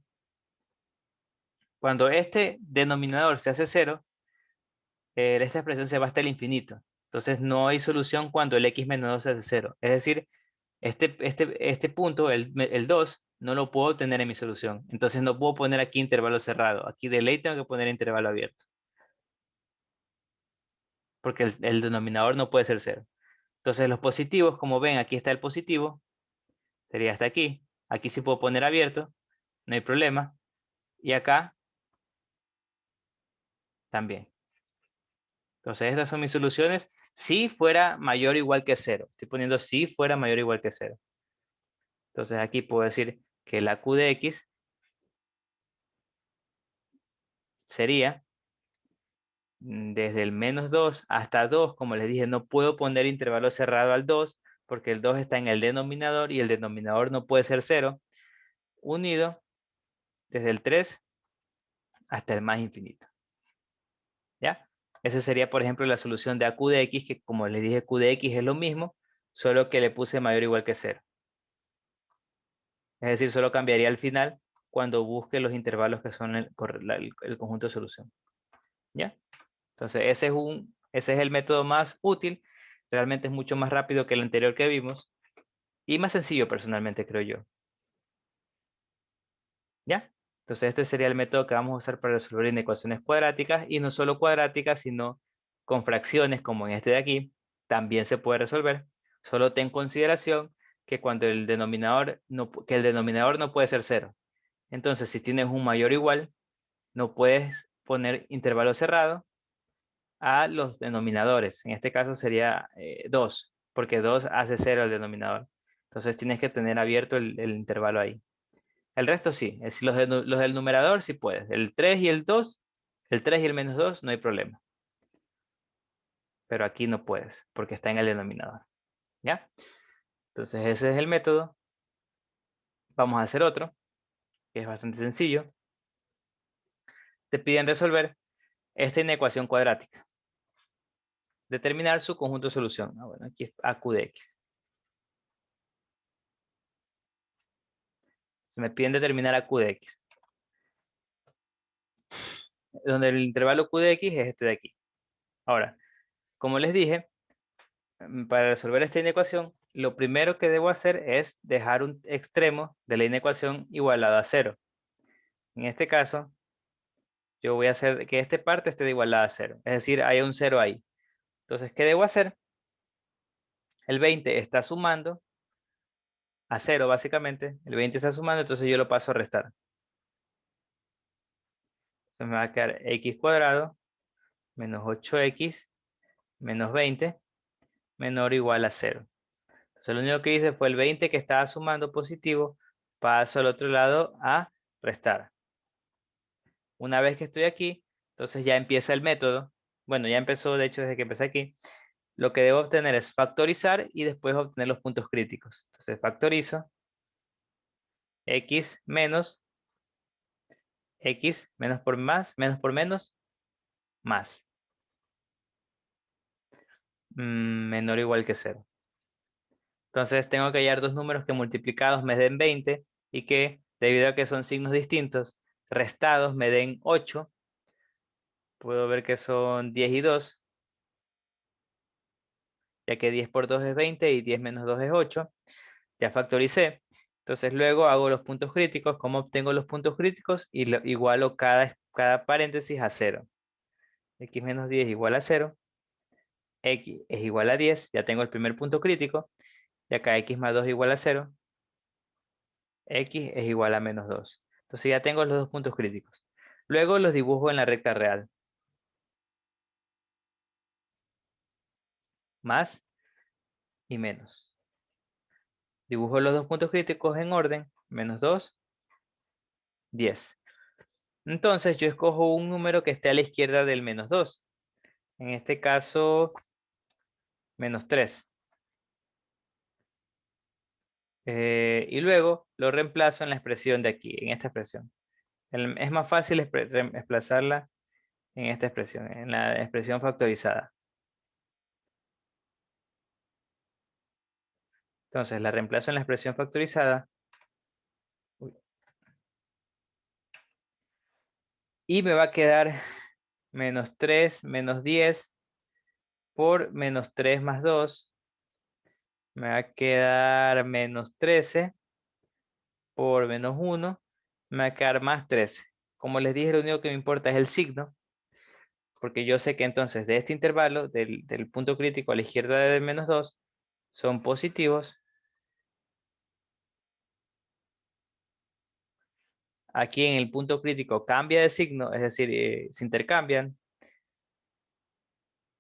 cuando este denominador se hace 0, esta expresión se va hasta el infinito. Entonces no hay solución cuando el x menos 2 se hace 0. Es decir, este punto, el 2, no lo puedo tener en mi solución. Entonces no puedo poner aquí intervalo cerrado. Aquí de ley tengo que poner intervalo abierto. Porque el denominador no puede ser 0. Entonces los positivos, como ven, aquí está el positivo. Sería hasta aquí. Aquí sí puedo poner abierto. No hay problema. Y acá también. Entonces estas son mis soluciones. Si fuera mayor o igual que 0. Estoy poniendo si fuera mayor o igual que 0. Entonces aquí puedo decir que la Q de X sería desde el menos 2 hasta 2, como les dije, no puedo poner intervalo cerrado al 2 porque el 2 está en el denominador y el denominador no puede ser 0, unido desde el 3 hasta el más infinito. ¿Ya? Esa sería, por ejemplo, la solución de a Q de X, que como les dije, Q de X es lo mismo, solo que le puse mayor o igual que 0. Es decir, solo cambiaría al final cuando busque los intervalos que son el conjunto de solución. ¿Ya? Entonces, ese es el método más útil. Realmente es mucho más rápido que el anterior que vimos y más sencillo personalmente, creo yo. ¿Ya? Entonces, este sería el método que vamos a usar para resolver inecuaciones cuadráticas y no solo cuadráticas, sino con fracciones como en este de aquí, también se puede resolver. Solo ten consideración que cuando el denominador no puede ser 0. Entonces, si tienes un mayor o igual, no puedes poner intervalo cerrado a los denominadores. En este caso sería 2, porque 2 hace 0 al denominador. Entonces tienes que tener abierto el intervalo ahí. El resto sí, los del numerador sí puedes. El 3 y el 2, el 3 y el menos 2 no hay problema. Pero aquí no puedes, porque está en el denominador. ¿Ya? Entonces ese es el método. Vamos a hacer otro, que es bastante sencillo. Te piden resolver esta inecuación cuadrática. Determinar su conjunto de solución. Bueno, aquí es AQ de X. Se me piden determinar AQ de X. Donde el intervalo Q de X es este de aquí. Ahora, como les dije, para resolver esta inecuación, lo primero que debo hacer es dejar un extremo de la inecuación igualado a 0. En este caso, yo voy a hacer que esta parte esté igualada a 0. Es decir, hay un 0 ahí. Entonces, ¿qué debo hacer? El 20 está sumando a 0, básicamente. El 20 está sumando, entonces yo lo paso a restar. Entonces me va a quedar x cuadrado menos 8x menos 20 menor o igual a 0. Entonces lo único que hice fue el 20 que estaba sumando positivo, paso al otro lado a restar. Una vez que estoy aquí, entonces ya empieza el método. Bueno, ya empezó de hecho desde que empecé aquí. Lo que debo obtener es factorizar y después obtener los puntos críticos. Entonces factorizo x menos por más, menos por menos, más. Menor o igual que 0. Entonces tengo que hallar dos números que multiplicados me den 20 y que, debido a que son signos distintos, restados me den 8. Puedo ver que son 10 y 2. ya que 10 por 2 es 20 y 10 menos 2 es 8. Ya factoricé. Entonces luego hago los puntos críticos. ¿Cómo obtengo los puntos críticos? Y igualo cada paréntesis a 0. X menos 10 igual a 0. X es igual a 10. Ya tengo el primer punto crítico. Y acá X más 2 igual a 0. X es igual a menos 2. Entonces ya tengo los dos puntos críticos. Luego los dibujo en la recta real. Más y menos. Dibujo los dos puntos críticos en orden. Menos 2, 10. Entonces yo escojo un número que esté a la izquierda del menos 2. En este caso, menos 3. Y luego lo reemplazo en la expresión de aquí, en esta expresión. Es más fácil desplazarla en esta expresión, en la expresión factorizada. Entonces la reemplazo en la expresión factorizada. Y me va a quedar menos 3 menos 10 por menos 3 más 2. Me va a quedar menos 13 por menos 1. Me va a quedar más 13. Como les dije, lo único que me importa es el signo. Porque yo sé que entonces de este intervalo, del punto crítico a la izquierda del menos 2, son positivos. Aquí en el punto crítico cambia de signo, es decir, se intercambian.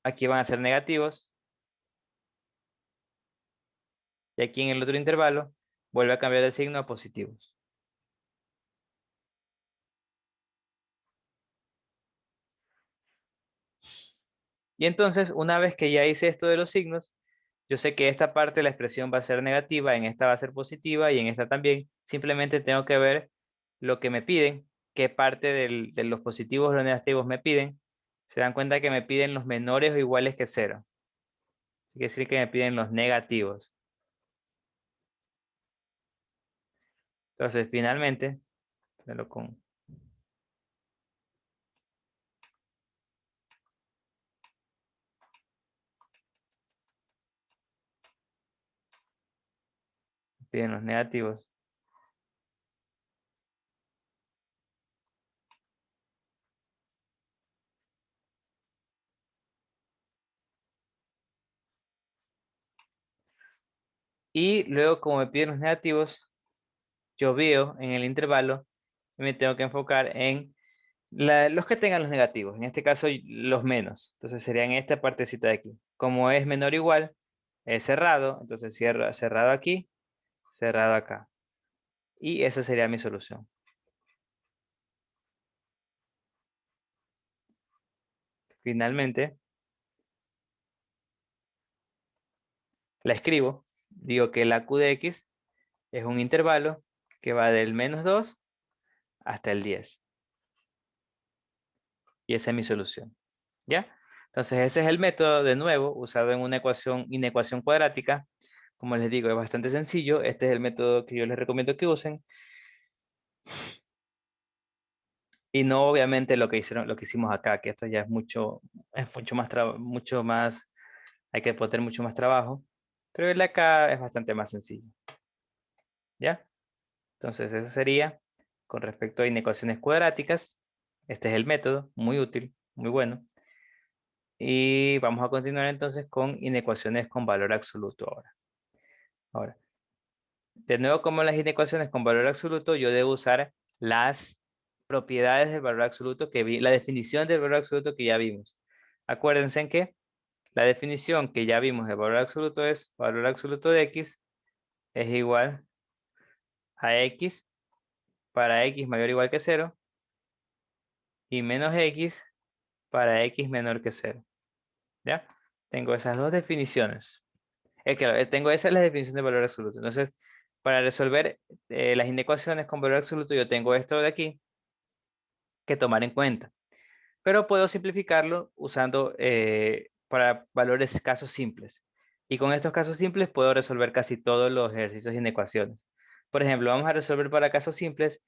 Aquí van a ser negativos. Y aquí en el otro intervalo vuelve a cambiar de signo a positivos. Y entonces, una vez que ya hice esto de los signos, yo sé que esta parte de la expresión va a ser negativa, en esta va a ser positiva y en esta también. Simplemente tengo que ver lo que me piden, qué parte de los positivos o los negativos me piden. Se dan cuenta que me piden los menores o iguales que 0. Quiere decir que me piden los negativos. Entonces, finalmente, me piden los negativos. Y luego, como me piden los negativos, yo veo en el intervalo y me tengo que enfocar en los que tengan los negativos. En este caso, los menos. Entonces, serían esta partecita de aquí. Como es menor o igual, es cerrado. Entonces, cerrado aquí, cerrado acá. Y esa sería mi solución. Finalmente, la escribo. Digo que la Q de X es un intervalo que va del menos 2 hasta el 10. Y esa es mi solución. ¿Ya? Entonces ese es el método, de nuevo, usado en una inecuación cuadrática. Como les digo, es bastante sencillo. Este es el método que yo les recomiendo que usen. Y no obviamente lo que hicimos acá, que esto ya es mucho más, hay que poner mucho más trabajo. Pero el de acá es bastante más sencillo. ¿Ya? Entonces eso sería con respecto a inecuaciones cuadráticas. Este es el método, muy útil, muy bueno. Y vamos a continuar entonces con inecuaciones con valor absoluto ahora. De nuevo, como en las inecuaciones con valor absoluto, yo debo usar las propiedades del valor absoluto la definición del valor absoluto que ya vimos. Acuérdense en que la definición que ya vimos del valor absoluto es valor absoluto de x es igual a x para x mayor o igual que 0 y menos x para x menor que 0. ¿Ya? Tengo esas dos definiciones. Claro, esa es la definición de valor absoluto. Entonces, para resolver las inecuaciones con valor absoluto, yo tengo esto de aquí que tomar en cuenta. Pero puedo simplificarlo usando para valores casos simples. Y con estos casos simples puedo resolver casi todos los ejercicios de inecuaciones. Por ejemplo, vamos a resolver para casos simples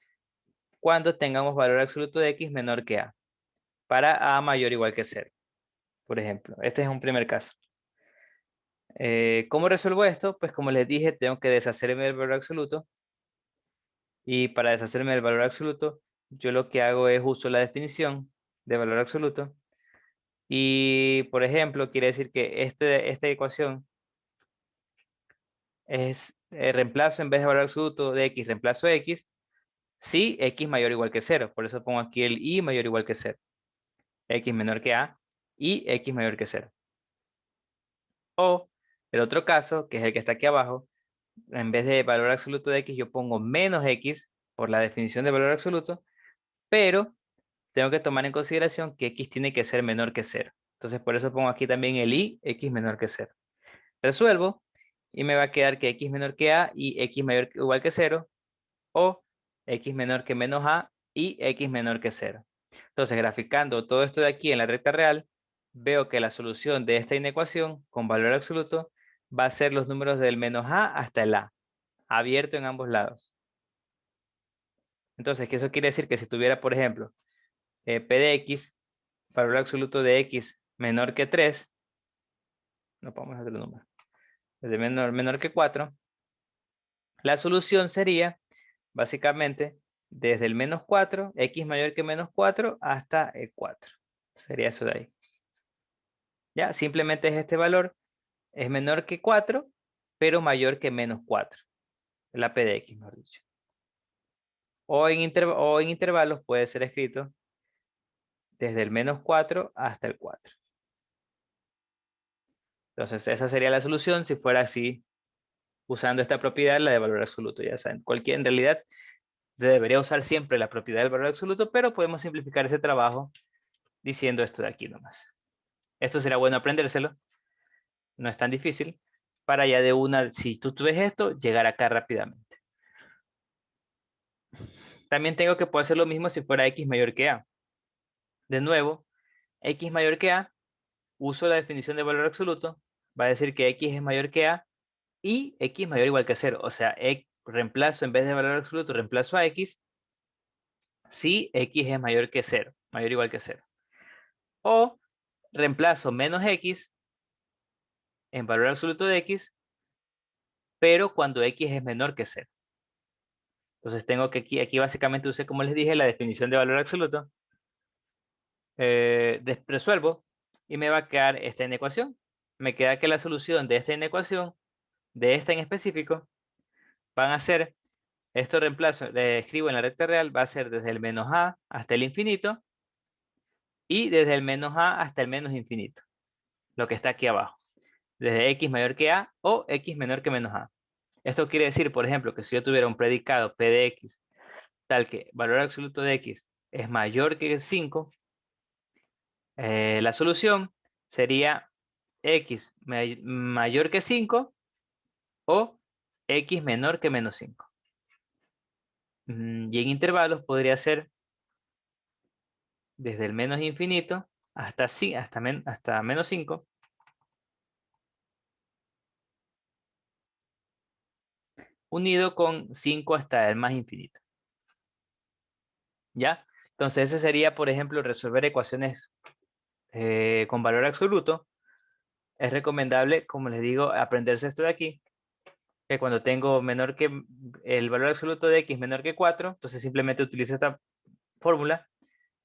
cuando tengamos valor absoluto de x menor que a, para a mayor o igual que 0. Por ejemplo, este es un primer caso. ¿Cómo resuelvo esto? Pues como les dije, tengo que deshacerme del valor absoluto. Y para deshacerme del valor absoluto, yo lo que hago es uso la definición de valor absoluto. Y, por ejemplo, quiere decir que esta ecuación es reemplazo en vez de valor absoluto de x, reemplazo x, si x mayor o igual que 0. Por eso pongo aquí el y mayor o igual que 0. X menor que a y x mayor que 0. O el otro caso, que es el que está aquí abajo, en vez de valor absoluto de x, yo pongo menos x por la definición de valor absoluto, pero tengo que tomar en consideración que x tiene que ser menor que 0. Entonces, por eso pongo aquí también el y, x menor que 0. Resuelvo y me va a quedar que x menor que a y x mayor o igual que 0, o x menor que menos a y x menor que 0. Entonces, graficando todo esto de aquí en la recta real, veo que la solución de esta inecuación con valor absoluto va a ser los números del menos a hasta el a, abierto en ambos lados. Entonces, ¿qué eso quiere decir? Que si tuviera, por ejemplo, p de x, valor absoluto de x menor que 3, no podemos hacer el número, de menor que 4, la solución sería básicamente desde el menos 4, x mayor que menos 4 hasta el 4. Sería eso de ahí. Ya, simplemente es este valor, es menor que 4, pero mayor que menos 4. La p de x, mejor dicho. O en intervalos puede ser escrito desde el menos 4 hasta el 4. Entonces, esa sería la solución si fuera así, usando esta propiedad, la de valor absoluto. Ya saben, en realidad debería usar siempre la propiedad del valor absoluto, pero podemos simplificar ese trabajo diciendo esto de aquí nomás. Esto será bueno aprendérselo, no es tan difícil, para ya de una, si tú ves esto, llegar acá rápidamente. También tengo que poder hacer lo mismo si fuera x mayor que a. De nuevo, x mayor que a, uso la definición de valor absoluto, va a decir que x es mayor que a y x mayor o igual que 0. O sea, reemplazo en vez de valor absoluto, reemplazo a x si x es mayor que 0, mayor o igual que 0. O reemplazo menos x en valor absoluto de x, pero cuando x es menor que 0. Entonces tengo que aquí básicamente usé, como les dije, la definición de valor absoluto. Resuelvo y me va a quedar esta inecuación. Me queda que la solución de esta inecuación, de esta en específico, van a ser, esto reemplazo, le escribo en la recta real, va a ser desde el menos a hasta el infinito y desde el menos a hasta el menos infinito, lo que está aquí abajo, desde x mayor que a o x menor que menos a. Esto quiere decir, por ejemplo, que si yo tuviera un predicado p de x tal que valor absoluto de x es mayor que 5, la solución sería x mayor que 5 o x menor que menos 5. Y en intervalos podría ser desde el menos infinito hasta menos 5, unido con 5 hasta el más infinito. ¿Ya? Entonces ese sería, por ejemplo, resolver ecuaciones con valor absoluto. Es recomendable, como les digo, aprenderse esto de aquí, que cuando tengo el valor absoluto de x menor que 4, entonces simplemente utilizo esta fórmula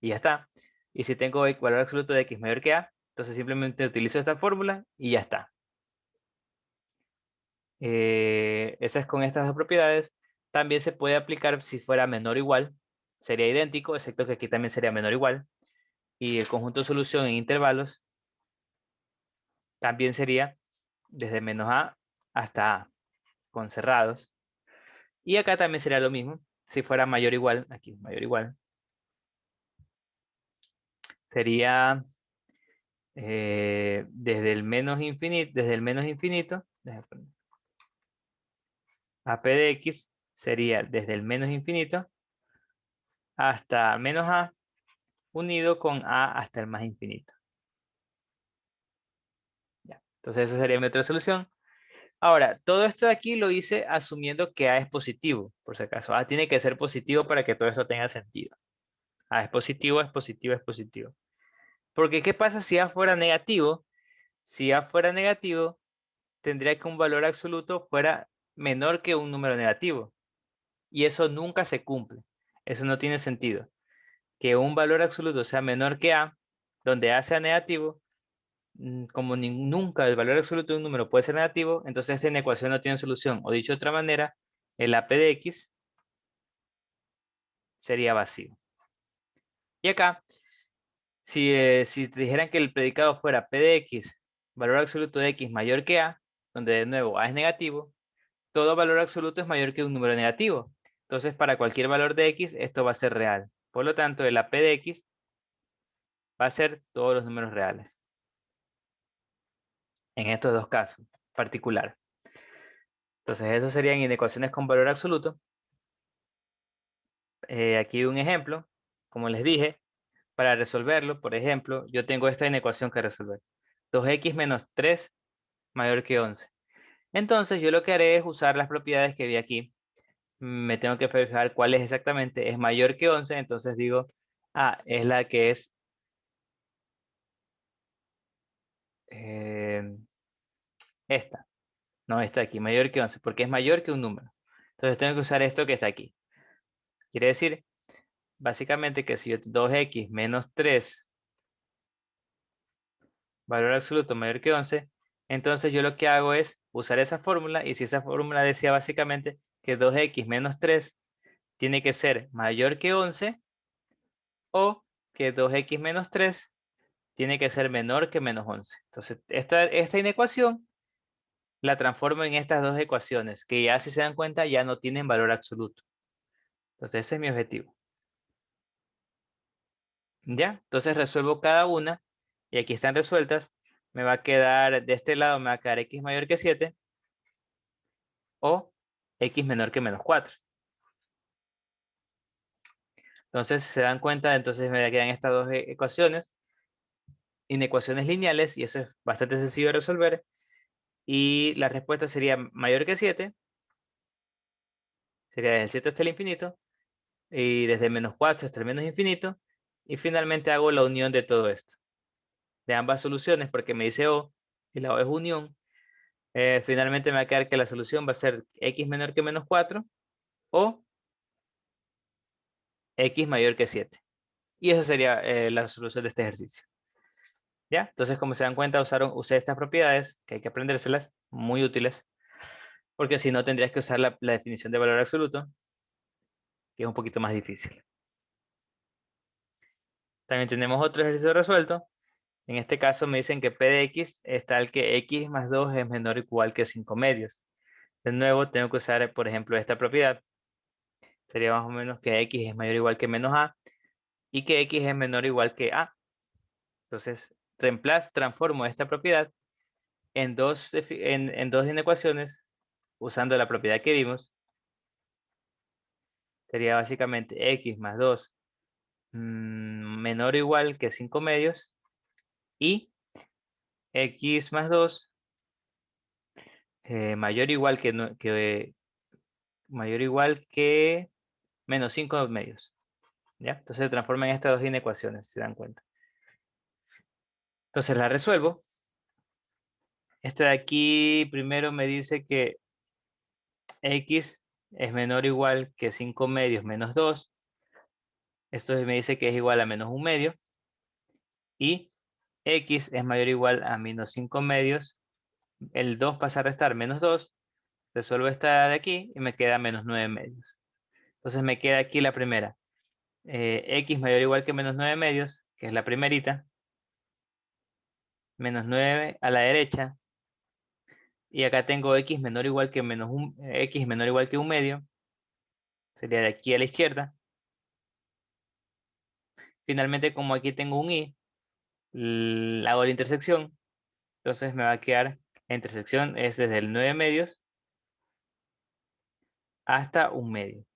y ya está. Y si tengo el valor absoluto de x mayor que a, entonces simplemente utilizo esta fórmula y ya está. Esa es con estas dos propiedades. También se puede aplicar si fuera menor o igual. Sería idéntico, excepto que aquí también sería menor o igual. Y el conjunto de solución en intervalos también sería desde menos a hasta a, con cerrados. Y acá también sería lo mismo. Si fuera mayor o igual, aquí mayor o igual, sería desde el menos infinito, a p de x sería desde el menos infinito hasta menos a unido con a hasta el más infinito. Ya. Entonces esa sería mi otra solución. Ahora, todo esto de aquí lo hice asumiendo que a es positivo, por si acaso. A tiene que ser positivo para que todo esto tenga sentido. A es positivo, es positivo, es positivo. Porque ¿qué pasa si a fuera negativo? Si a fuera negativo, tendría que un valor absoluto fuera menor que un número negativo. Y eso nunca se cumple. Eso no tiene sentido. Que un valor absoluto sea menor que A, donde A sea negativo, como nunca el valor absoluto de un número puede ser negativo, entonces esta ecuación no tiene solución. O dicho de otra manera, el AP de X sería vacío. Y acá, si te dijeran que el predicado fuera P de X, valor absoluto de X mayor que A, donde de nuevo A es negativo, todo valor absoluto es mayor que un número negativo. Entonces, para cualquier valor de X, esto va a ser real. Por lo tanto, el AP de X va a ser todos los números reales. En estos dos casos particular. Entonces, esos serían inecuaciones con valor absoluto. Aquí un ejemplo. Como les dije, para resolverlo, por ejemplo, yo tengo esta inecuación que resolver. 2x menos 3 mayor que 11. Entonces, yo lo que haré es usar las propiedades que vi aquí. Me tengo que fijar cuál es exactamente. Es mayor que 11, entonces digo, es la que es esta. No, esta de aquí, mayor que 11, porque es mayor que un número. Entonces tengo que usar esto que está aquí. Quiere decir, básicamente, que si yo 2x menos 3, valor absoluto mayor que 11, entonces yo lo que hago es usar esa fórmula, y si esa fórmula decía básicamente que 2x menos 3 tiene que ser mayor que 11, o que 2x menos 3 tiene que ser menor que menos 11. Entonces, esta inecuación la transformo en estas dos ecuaciones, que ya si se dan cuenta ya no tienen valor absoluto. Entonces, ese es mi objetivo. ¿Ya? Entonces resuelvo cada una, y aquí están resueltas. Me va a quedar, de este lado me va a quedar x mayor que 7, o x menor que menos 4. Entonces, si se dan cuenta, entonces me quedan estas dos ecuaciones, inecuaciones lineales, y eso es bastante sencillo de resolver. Y la respuesta sería mayor que 7, sería desde el 7 hasta el infinito, y desde menos 4 hasta el menos infinito, y finalmente hago la unión de todo esto, de ambas soluciones, porque me dice O, y la O es unión. Finalmente me va a quedar que la solución va a ser x menor que menos 4, o x mayor que 7. Y esa sería la solución de este ejercicio. ¿Ya? Entonces, como se dan cuenta, usé estas propiedades, que hay que aprendérselas, muy útiles, porque si no tendrías que usar la definición de valor absoluto, que es un poquito más difícil. También tenemos otro ejercicio resuelto. En este caso me dicen que P de X es tal que X más 2 es menor o igual que 5 medios. De nuevo, tengo que usar, por ejemplo, esta propiedad. Sería más o menos que X es mayor o igual que menos A, y que X es menor o igual que A. Entonces, transformo esta propiedad en dos inecuaciones usando la propiedad que vimos. Sería básicamente X más 2 menor o igual que 5 medios, y X más 2 mayor o igual que, mayor o igual que menos 5 medios. ¿Ya? Entonces se transforman en estas dos inecuaciones, si se dan cuenta. Entonces la resuelvo. Esta de aquí primero me dice que X es menor o igual que 5 medios menos 2. Esto me dice que es igual a menos 1 medio. Y X es mayor o igual a menos 5 medios. El 2 pasa a restar menos 2. Resuelvo esta de aquí y me queda menos 9 medios. Entonces me queda aquí la primera. X mayor o igual que menos 9 medios, que es la primerita. Menos 9 a la derecha. Y acá tengo X menor o igual que X menor o igual que 1 medio. Sería de aquí a la izquierda. Finalmente, como aquí tengo un Y, hago la intersección. Entonces me va a quedar, la intersección es desde el 9 medios hasta 1 medio.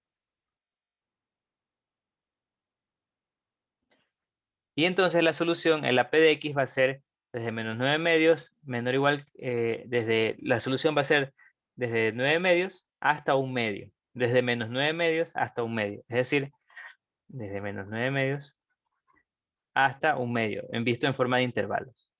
Y entonces la solución en la P de X va a ser desde menos 9 medios, menor o igual, la solución va a ser desde 9 medios hasta 1 medio. Desde menos 9 medios hasta 1 medio. Es decir, desde menos 9 medios hasta 1 medio, visto en forma de intervalos.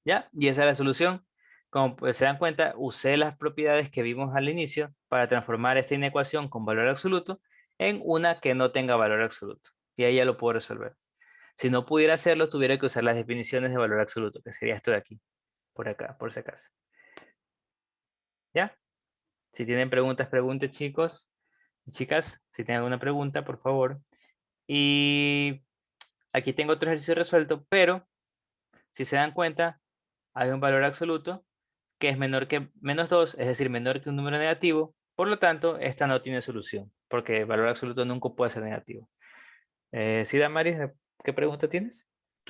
¿Ya? Y esa es la solución. Como pues, se dan cuenta, usé las propiedades que vimos al inicio para transformar esta inecuación con valor absoluto en una que no tenga valor absoluto. Y ahí ya lo puedo resolver. Si no pudiera hacerlo, tuviera que usar las definiciones de valor absoluto, que sería esto de aquí, por acá, por si acaso. ¿Ya? Si tienen preguntas, pregunten, chicos. Chicas, si tienen alguna pregunta, por favor. Y aquí tengo otro ejercicio resuelto, pero si se dan cuenta, hay un valor absoluto que es menor que menos 2, es decir, menor que un número negativo. Por lo tanto, esta no tiene solución, porque el valor absoluto nunca puede ser negativo. ¿Sí, Damaris, qué pregunta tienes?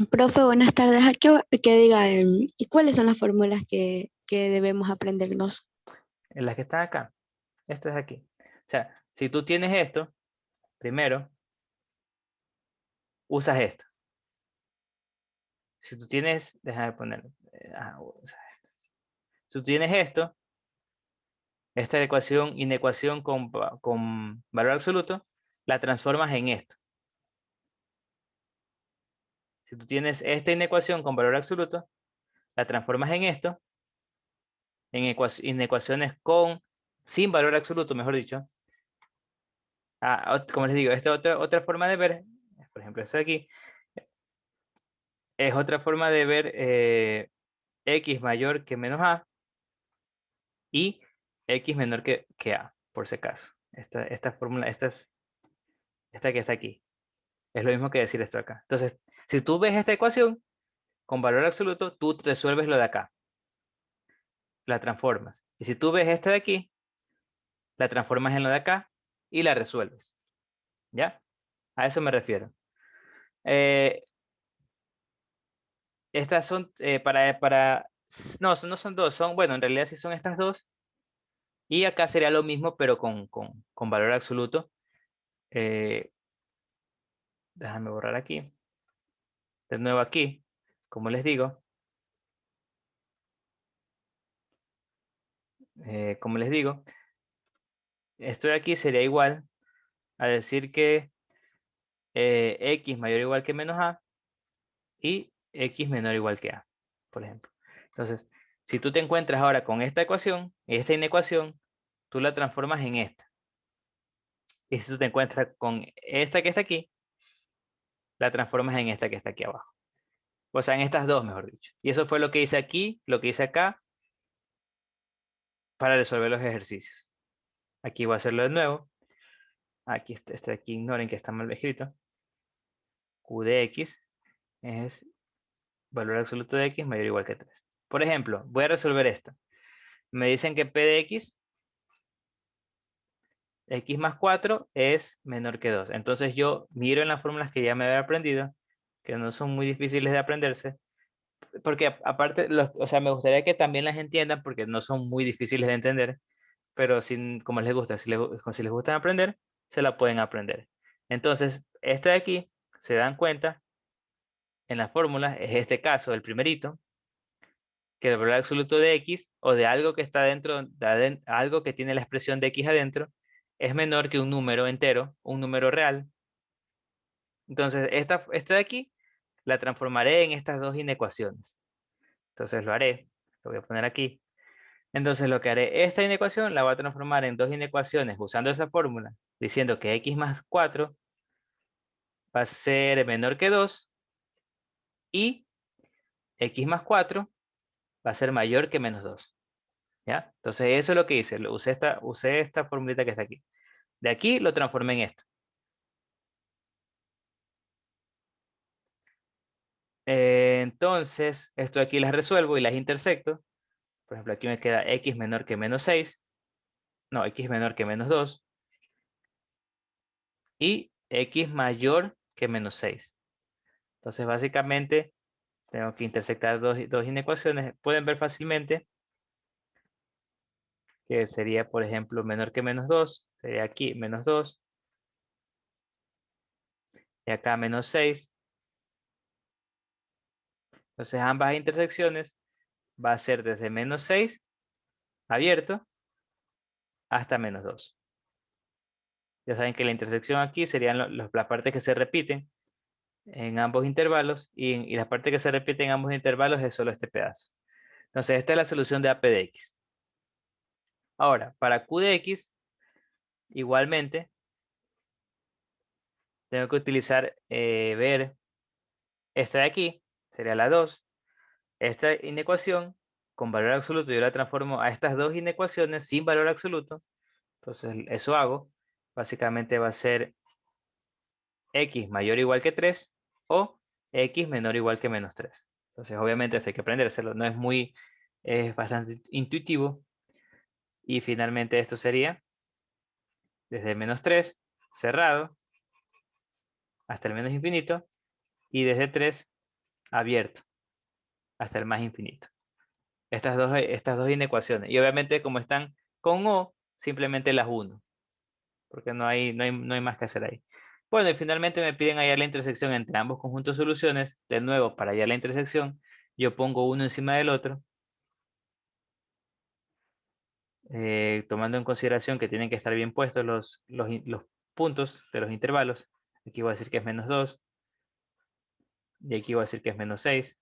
Profe, buenas tardes. A que diga, ¿y cuáles son las fórmulas que debemos aprendernos? En las que están acá. Esta es aquí. O sea, si tú tienes esto, primero, usas esto. Si tú tienes, déjame ponerlo. Usa esto. Si tú tienes esto, esta ecuación, inecuación con valor absoluto, la transformas en esto. Si tú tienes esta inecuación con valor absoluto, la transformas en esto, en inecuaciones sin valor absoluto, mejor dicho. Como les digo, esta otra forma de ver, por ejemplo, esto de aquí, es otra forma de ver x mayor que menos a y x menor que a, por si acaso. Esta fórmula, esta que está aquí, es lo mismo que decir esto acá. Entonces, si tú ves esta ecuación con valor absoluto, tú resuelves lo de acá, la transformas. Y si tú ves esta de aquí, la transformas en lo de acá y la resuelves. ¿Ya? A eso me refiero. Estas son no, no son dos, bueno, en realidad sí son estas dos. Y acá sería lo mismo, pero con valor absoluto. Eh, Déjame borrar aquí. De nuevo aquí, como les digo. Como les digo, esto de aquí sería igual a decir que x mayor o igual que menos a y x menor o igual que a, por ejemplo. Entonces, si tú te encuentras ahora con esta ecuación, esta inecuación, tú la transformas en esta. Y si tú te encuentras con esta que está aquí, la transformas en esta que está aquí abajo. O sea, en estas dos, mejor dicho. Y eso fue lo que hice aquí, lo que hice acá, para resolver los ejercicios. Aquí voy a hacerlo de nuevo. Aquí, este aquí ignoren que está mal escrito. Q de x es valor absoluto de x mayor o igual que 3. Por ejemplo, voy a resolver esto. Me dicen que p de x más 4 es menor que 2. Entonces yo miro en las fórmulas que ya me había aprendido, que no son muy difíciles de aprenderse, porque aparte, o sea, me gustaría que también las entiendan porque no son muy difíciles de entender, pero como les gusta, si les gusta aprender, se la pueden aprender. Entonces, esta de aquí, se dan cuenta, en las fórmulas, es este caso, el primerito, que el valor absoluto de x, o de algo que está dentro, algo que tiene la expresión de x adentro, es menor que un número entero, un número real. Entonces, esta de aquí, la transformaré en estas dos inecuaciones. Entonces lo haré, lo voy a poner aquí. Entonces lo que haré, esta inecuación la voy a transformar en dos inecuaciones usando esa fórmula, diciendo que x más 4 va a ser menor que 2 y x más 4 va a ser mayor que menos 2. ¿Ya? Entonces eso es lo que hice, usé esta formulita que está aquí. De aquí lo transformé en esto. Entonces, esto aquí las resuelvo y las intersecto. Por ejemplo, aquí me queda x menor que menos 6. No, x menor que menos 2. Y x mayor que menos 6. Entonces, básicamente, tengo que intersectar dos inecuaciones. Pueden ver fácilmente que sería, por ejemplo, menor que menos 2. Sería aquí menos 2. Y acá menos 6. Entonces, ambas intersecciones va a ser desde menos 6 abierto hasta menos 2. Ya saben que la intersección aquí serían las partes que se repiten. en ambos intervalos y la parte que se repite en ambos intervalos es solo este pedazo. Entonces, esta es la solución de AP de X. Ahora, para Q de X, igualmente, tengo que utilizar, ver esta de aquí, sería la 2. Esta inecuación con valor absoluto yo la transformo a estas dos inecuaciones sin valor absoluto. Entonces, eso hago. Básicamente va a ser X mayor o igual que 3 o X menor o igual que menos 3. Entonces, obviamente, esto hay que aprendérselo. No es muy, es bastante intuitivo. Y finalmente esto sería desde el menos 3 cerrado hasta el menos infinito y desde 3 abierto hasta el más infinito. Estas dos inecuaciones. Y obviamente como están con O, simplemente las uno. Porque no hay más que hacer ahí. Bueno, y finalmente me piden hallar la intersección entre ambos conjuntos de soluciones. De nuevo, para hallar la intersección, yo pongo uno encima del otro. Tomando en consideración que tienen que estar bien puestos los puntos de los intervalos. Aquí voy a decir que es menos 2. Y aquí voy a decir que es menos 6.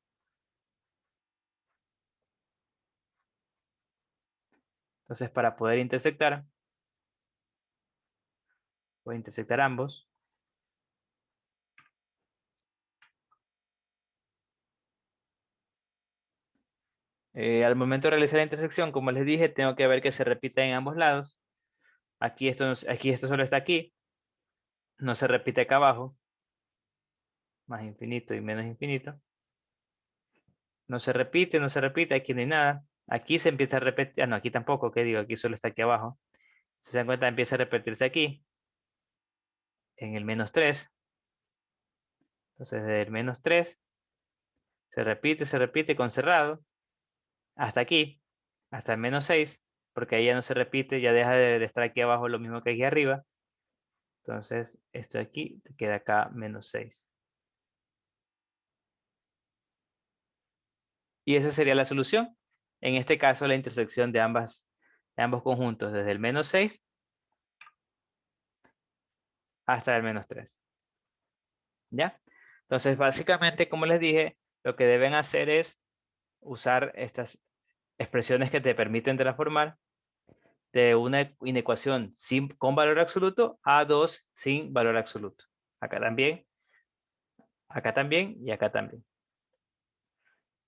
Entonces, para poder intersectar, voy a intersectar ambos. Al momento de realizar la intersección, como les dije, tengo que ver que se repita en ambos lados. Aquí esto solo está aquí. No se repite acá abajo. Más infinito y menos infinito. No se repite, aquí no hay nada. Aquí se empieza a repetir. Ah, no, aquí tampoco, ¿qué digo? Aquí solo está aquí abajo. Si se dan cuenta, empieza a repetirse aquí. En el menos 3. Entonces, desde el menos 3 se repite con cerrado. Hasta aquí. Hasta el menos 6. Porque ahí ya no se repite, ya deja de estar aquí abajo lo mismo que aquí arriba. Entonces, esto de aquí te queda acá menos 6. Y esa sería la solución. En este caso, la intersección de ambos conjuntos, desde el menos 6 hasta el menos 3. ¿Ya? Entonces, básicamente, como les dije, lo que deben hacer es usar estas expresiones que te permiten transformar de una inecuación con valor absoluto a dos sin valor absoluto. Acá también y acá también.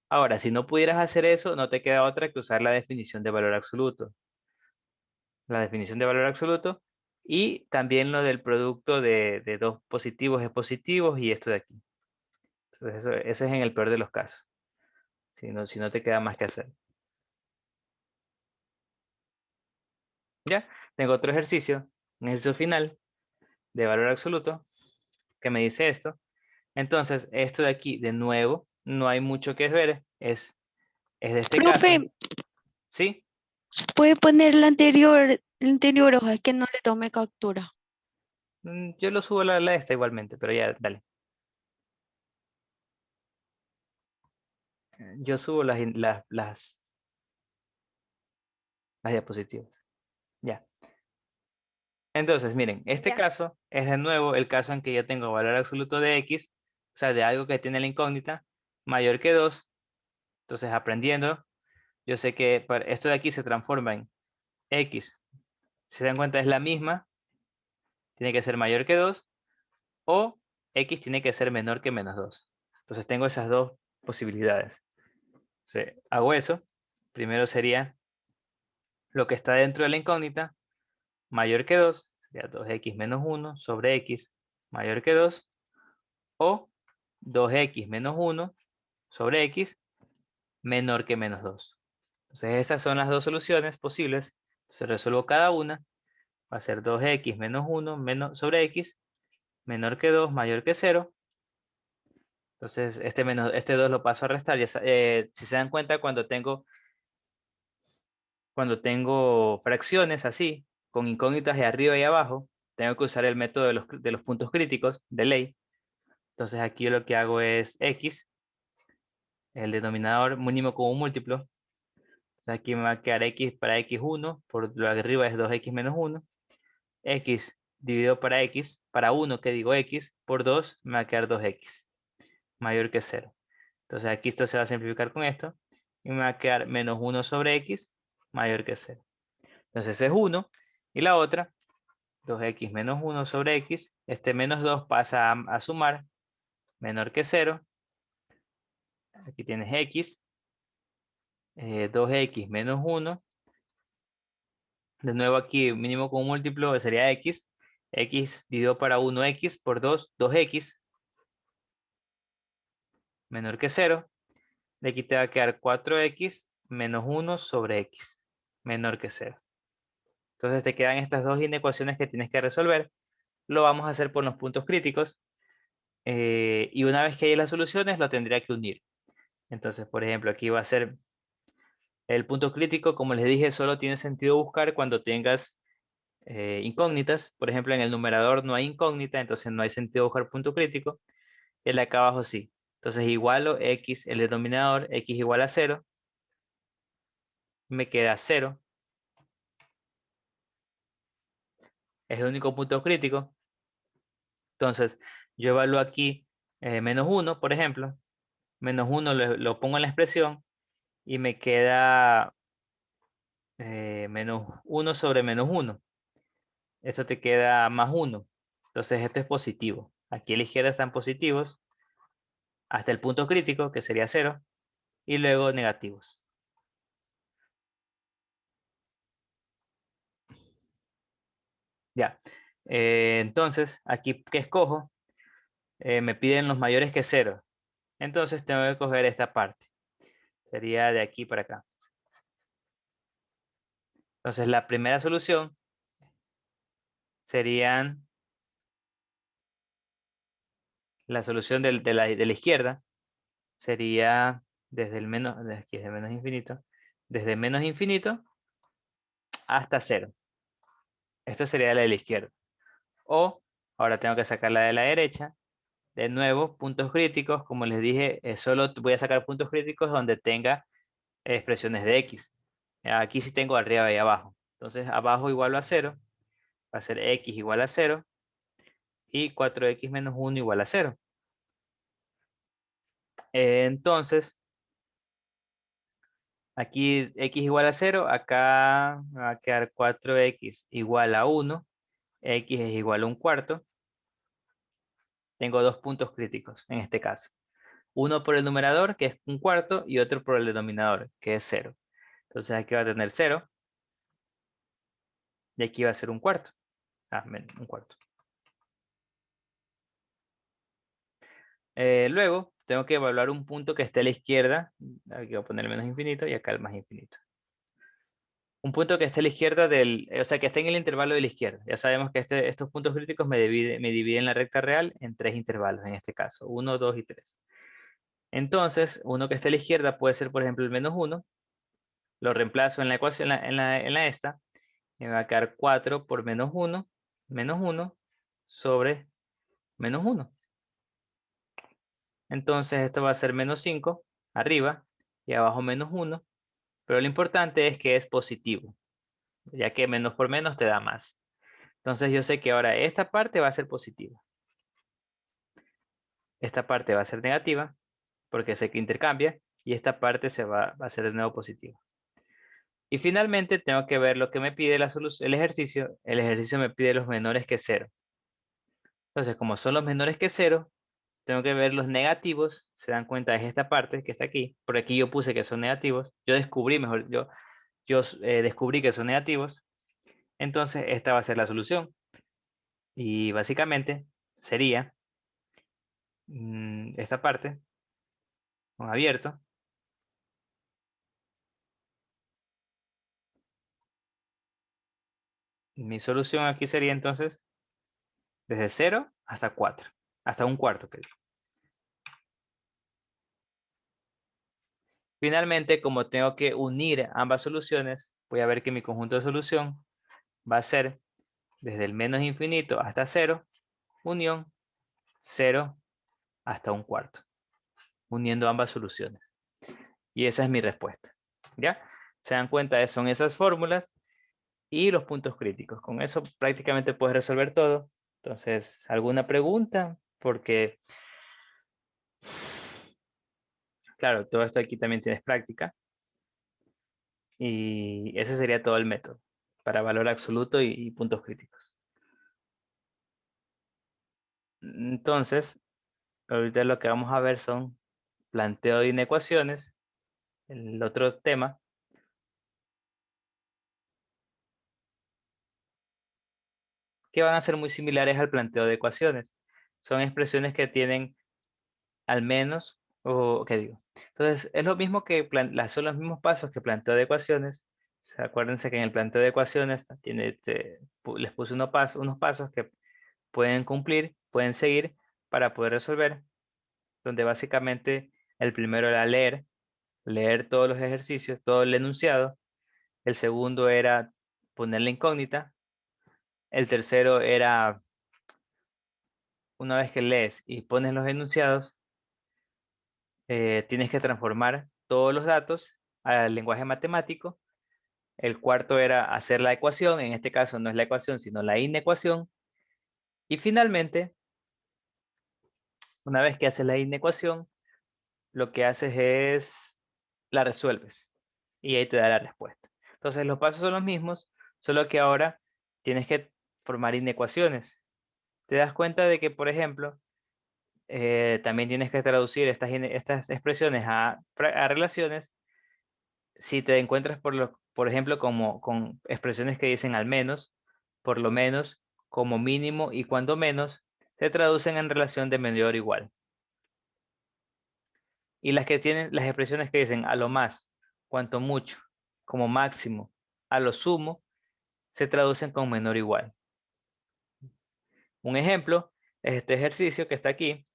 Ahora, si no pudieras hacer eso, no te queda otra que usar la definición de valor absoluto. La definición de valor absoluto y también lo del producto de dos positivos es positivos y esto de aquí. Entonces, eso es en el peor de los casos. Si no te queda más que hacer. ¿Ya? Tengo otro ejercicio, un ejercicio final de valor absoluto que me dice esto. Entonces, esto de aquí, de nuevo, no hay mucho que ver. Es de este caso. Profe, ¿Sí? ¿puede poner la anterior hoja que no le tome captura? Yo lo subo a la esta igualmente, pero ya, dale. Yo subo las diapositivas. Ya. Entonces, miren, este Ya. caso es de nuevo el caso en que yo tengo valor absoluto de X, o sea, de algo que tiene la incógnita, mayor que 2. Entonces, aprendiendo, yo sé que esto de aquí se transforma en X. Si se dan cuenta, es la misma, tiene que ser mayor que 2, o X tiene que ser menor que menos 2. Entonces, tengo esas dos posibilidades. Entonces, hago eso. Primero sería lo que está dentro de la incógnita, mayor que 2, sería 2x menos 1 sobre x mayor que 2, o 2x menos 1 sobre x menor que menos 2. Entonces esas son las dos soluciones posibles. Se resuelvo cada una. Va a ser 2x menos 1 sobre x menor que 2 mayor que 0. Entonces este 2 lo paso a restar. Si se dan cuenta, cuando tengo fracciones así, con incógnitas de arriba y abajo, tengo que usar el método de los puntos críticos de ley. Entonces aquí yo lo que hago es x, el denominador mínimo común múltiplo. Entonces aquí me va a quedar x para x1, por lo de arriba es 2x menos 1, x dividido para x, para 1 que digo x, por 2 me va a quedar 2x, mayor que 0. Entonces aquí esto se va a simplificar con esto, y me va a quedar menos 1 sobre x, mayor que 0. Entonces es 1, y la otra, 2x menos 1 sobre x, este menos 2 pasa a sumar, menor que 0. Aquí tienes x, 2x menos 1. De nuevo aquí, mínimo con un múltiplo sería x. X dividido para 1, x por 2, 2x. Menor que 0. De aquí te va a quedar 4x menos 1 sobre x. Menor que 0. Entonces te quedan estas dos inecuaciones que tienes que resolver. Lo vamos a hacer por los puntos críticos. Y una vez que hay las soluciones, lo tendría que unir. Entonces, por ejemplo, aquí va a ser el punto crítico. Como les dije, solo tiene sentido buscar cuando tengas incógnitas. Por ejemplo, en el numerador no hay incógnita, entonces no hay sentido buscar punto crítico. El de acá abajo sí. Entonces igualo x, el denominador, x igual a 0. Me queda 0. Es el único punto crítico. Entonces, yo evalúo aquí menos 1, por ejemplo. Menos 1 lo pongo en la expresión y me queda menos 1 sobre menos 1. Esto te queda más 1. Entonces esto es positivo. Aquí a la izquierda están positivos hasta el punto crítico, que sería 0, y luego negativos. Ya. Entonces, aquí que escojo, me piden los mayores que 0. Entonces tengo que coger esta parte. Sería de aquí para acá. Entonces la primera solución serían la solución de la izquierda. Sería desde el menos, aquí es de menos infinito. Desde menos infinito hasta 0. Esta sería la de la izquierda. O ahora tengo que sacar la de la derecha. De nuevo, puntos críticos. Como les dije, solo voy a sacar puntos críticos donde tenga expresiones de x. Aquí sí tengo arriba y abajo. Entonces abajo igual a 0. Va a ser x igual a 0. Y 4x menos 1 igual a 0. Entonces, aquí x igual a 0. Acá va a quedar 4x igual a 1. X es igual a un cuarto. Tengo dos puntos críticos en este caso. Uno por el numerador, que es un cuarto, y otro por el denominador, que es 0. Entonces aquí va a tener 0. Y aquí va a ser un cuarto. Un cuarto. Luego, tengo que evaluar un punto que esté a la izquierda. Aquí voy a poner el menos infinito y acá el más infinito. Un punto que esté a la izquierda o sea, que esté en el intervalo de la izquierda. Ya sabemos que estos puntos críticos me dividen la recta real en 3 intervalos, en este caso. 1, 2 y 3. Entonces, uno que esté a la izquierda puede ser, por ejemplo, el menos 1. Lo reemplazo en la ecuación, en la esta. Me va a quedar 4 por menos 1 sobre menos 1. Entonces esto va a ser menos 5 arriba y abajo menos 1. Pero lo importante es que es positivo, ya que menos por menos te da más. Entonces yo sé que ahora esta parte va a ser positiva. Esta parte va a ser negativa, porque sé que intercambia, y esta parte va a ser de nuevo positiva. Y finalmente tengo que ver lo que me pide la solución, el ejercicio. El ejercicio me pide los menores que 0. Entonces, como son los menores que 0, tengo que ver los negativos. Se dan cuenta, es esta parte que está aquí. Por aquí yo puse que son negativos. Yo descubrí descubrí que son negativos. Entonces, esta va a ser la solución. Y básicamente sería esta parte con abierto. Mi solución aquí sería entonces desde 0 hasta 4. Hasta un cuarto, que digo. Finalmente, como tengo que unir ambas soluciones, voy a ver que mi conjunto de solución va a ser desde el menos infinito hasta 0, unión 0 hasta un cuarto, uniendo ambas soluciones. Y esa es mi respuesta. ¿Ya? Se dan cuenta, son esas fórmulas. y los puntos críticos. Con eso prácticamente puedes resolver todo. Entonces, ¿alguna pregunta? Porque, claro, todo esto aquí también tienes práctica. Y ese sería todo el método para valor absoluto y puntos críticos. Entonces, ahorita lo que vamos a ver son planteo de inecuaciones, el otro tema. Que van a ser muy similares al planteo de ecuaciones. Son expresiones que tienen al menos, o ¿qué digo? Entonces, es lo mismo que, son los mismos pasos que planteo de ecuaciones. Acuérdense que en el planteo de ecuaciones les puse unos pasos que pueden cumplir, pueden seguir para poder resolver, donde básicamente el primero era leer todos los ejercicios, todo el enunciado. El segundo era poner la incógnita. El tercero era, una vez que lees y pones los enunciados, tienes que transformar todos los datos al lenguaje matemático. El cuarto era hacer la ecuación, en este caso no es la ecuación, sino la inecuación. Y finalmente, una vez que haces la inecuación, lo que haces es la resuelves y ahí te da la respuesta. Entonces los pasos son los mismos, solo que ahora tienes que formar inecuaciones. Te das cuenta de que, por ejemplo, también tienes que traducir estas expresiones a relaciones. Si te encuentras, por ejemplo, con expresiones que dicen al menos, por lo menos, como mínimo y cuando menos, se traducen en relación de menor o igual. Y las que tienen las expresiones que dicen a lo más, cuanto mucho, como máximo, a lo sumo, se traducen con menor o igual. Un ejemplo es este ejercicio que está aquí,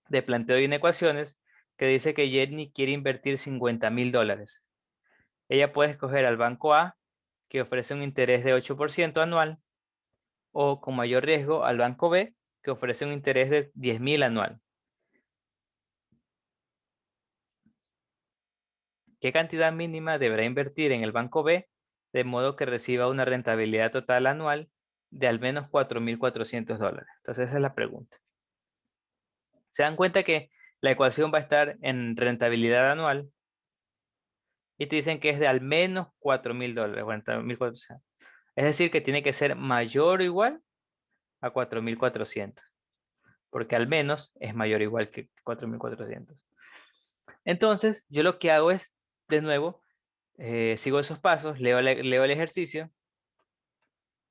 de planteo de inecuaciones, que dice que Jenny quiere invertir $50,000. Ella puede escoger al banco A, que ofrece un interés de 8% anual, o con mayor riesgo al banco B, que ofrece un interés de 10,000 anual. ¿Qué cantidad mínima deberá invertir en el banco B de modo que reciba una rentabilidad total anual de al menos $4,400? Entonces esa es la pregunta. Se dan cuenta que la ecuación va a estar en rentabilidad anual y te dicen que es de al menos $4,000, $40,400. Es decir, que tiene que ser mayor o igual a 4,400, porque al menos es mayor o igual que 4,400. Entonces, yo lo que hago es, de nuevo, sigo esos pasos, leo el ejercicio.